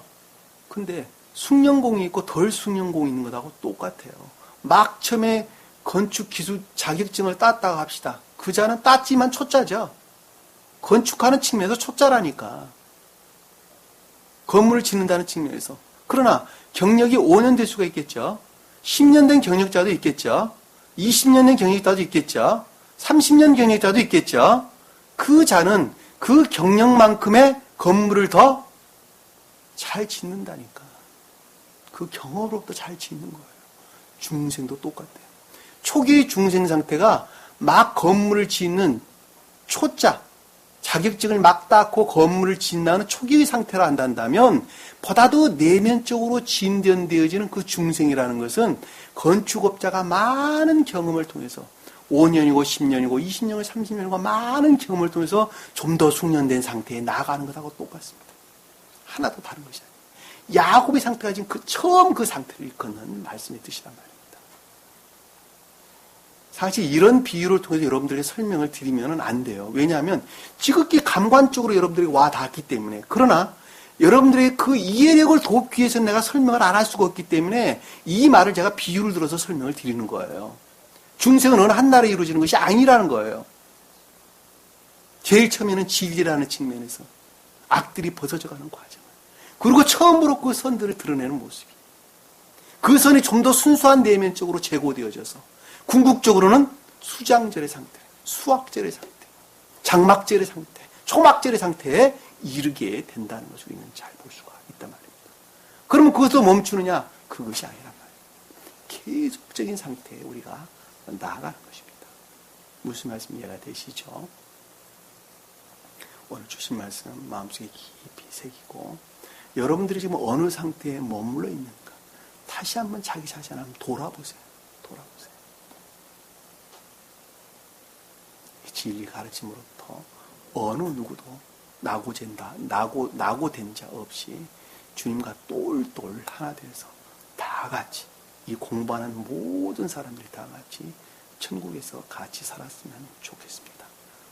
근데 숙련공이 있고 덜 숙련공이 있는 것하고 똑같아요. 막 처음에 건축 기술 자격증을 땄다고 합시다. 그 자는 땄지만 초짜죠. 건축하는 측면에서 초짜라니까. 건물을 짓는다는 측면에서. 그러나 경력이 5년 될 수가 있겠죠. 10년 된 경력자도 있겠죠. 20년 된 경력자도 있겠죠. 30년 경력자도 있겠죠. 그 자는 그 경력만큼의 건물을 더 잘 짓는다니까. 그 경험으로부터 잘 짓는 거예요. 중생도 똑같아요. 초기 중생 상태가 막 건물을 짓는 초짜, 자격증을 막 땄고 건물을 짓는다는 초기의 상태로 한다면 보다도 내면적으로 진전되어지는 그 중생이라는 것은 건축업자가 많은 경험을 통해서 5년이고 10년이고 20년이고 30년이고 많은 경험을 통해서 좀 더 숙련된 상태에 나아가는 것하고 똑같습니다. 하나도 다른 것이 아니에요. 야곱의 상태가 지금 처음 그 상태를 일컫는 말씀의 뜻이란 말입니다. 사실 이런 비유를 통해서 여러분들에게 설명을 드리면 안 돼요. 왜냐하면 지극히 감관적으로 여러분들이 와 닿았기 때문에. 그러나 여러분들의 그 이해력을 돕기 위해서 내가 설명을 안 할 수가 없기 때문에 이 말을 제가 비유를 들어서 설명을 드리는 거예요. 중생은 어느 한날에 이루어지는 것이 아니라는 거예요. 제일 처음에는 진리라는 측면에서 악들이 벗어져가는 과정. 그리고 처음으로 그 선들을 드러내는 모습이. 그 선이 좀 더 순수한 내면적으로 제고되어져서 궁극적으로는 수장절의 상태, 수학절의 상태, 장막절의 상태, 초막절의 상태에 이르게 된다는 것을 우리는 잘 볼 수가 있단 말입니다. 그러면 그것도 멈추느냐? 그것이 아니란 말이에요. 계속적인 상태에 우리가 나아가는 것입니다. 무슨 말씀 이해가 되시죠? 오늘 주신 말씀 마음속에 깊이 새기고 여러분들이 지금 어느 상태에 머물러 있는가 다시 한번 자기 자신 한번 돌아보세요. 진리 가르침으로부터 어느 누구도 낙오된 자 없이 주님과 똘똘 하나 되어서 다 같이 이 공부하는 모든 사람들이 다 같이 천국에서 같이 살았으면 좋겠습니다.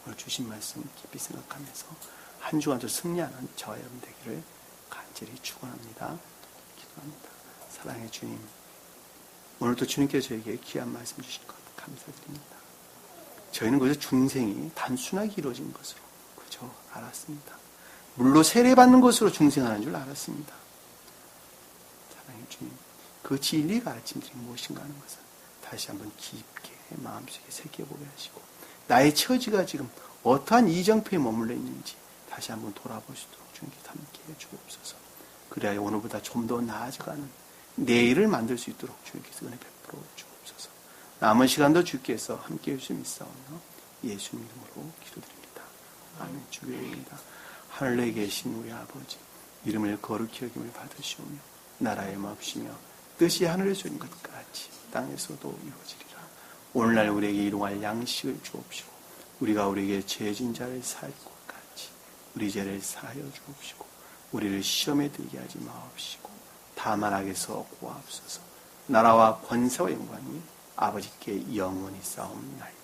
오늘 주신 말씀 깊이 생각하면서 한 주간도 승리하는 저와 여러분 되기를 간절히 축원합니다. 기도합니다. 사랑의 주님, 오늘도 주님께서 저에게 귀한 말씀 주신 것 감사드립니다. 저희는 그저 중생이 단순하게 이루어진 것으로 그저 알았습니다. 물로 세례받는 것으로 중생하는 줄 알았습니다. 하나님 주님, 그 진리가 아침들이 무엇인가 하는 것을 다시 한번 깊게 마음속에 새겨보게 하시고, 나의 처지가 지금 어떠한 이정표에 머물러 있는지 다시 한번 돌아볼 수 있도록 주님께 함께 해주옵소서. 그래야 오늘보다 좀 더 나아져가는 내일을 만들 수 있도록 주님께서 은혜 베풀어 주옵소서. 남은 시간도 주께서 함께 해주시면 있사오며 예수님 이름으로 기도드립니다. 아멘. 주의입니다. 하늘에 계신 우리 아버지, 이름을 거룩히 여김을 받으시오며 나라의 마옵시며 뜻이 하늘에서 이룬 것 같이 땅에서도 이루어지리라. 오늘날 우리에게 일용할 양식을 주옵시고 우리가 우리에게 죄진 자를 사할 것 같이 우리 죄를 사하여 주옵시고 우리를 시험에 들게 하지 마옵시고 다만 악에서 구하옵소서. 나라와 권세와 영광이 아버지께 영원히 싸움나이다.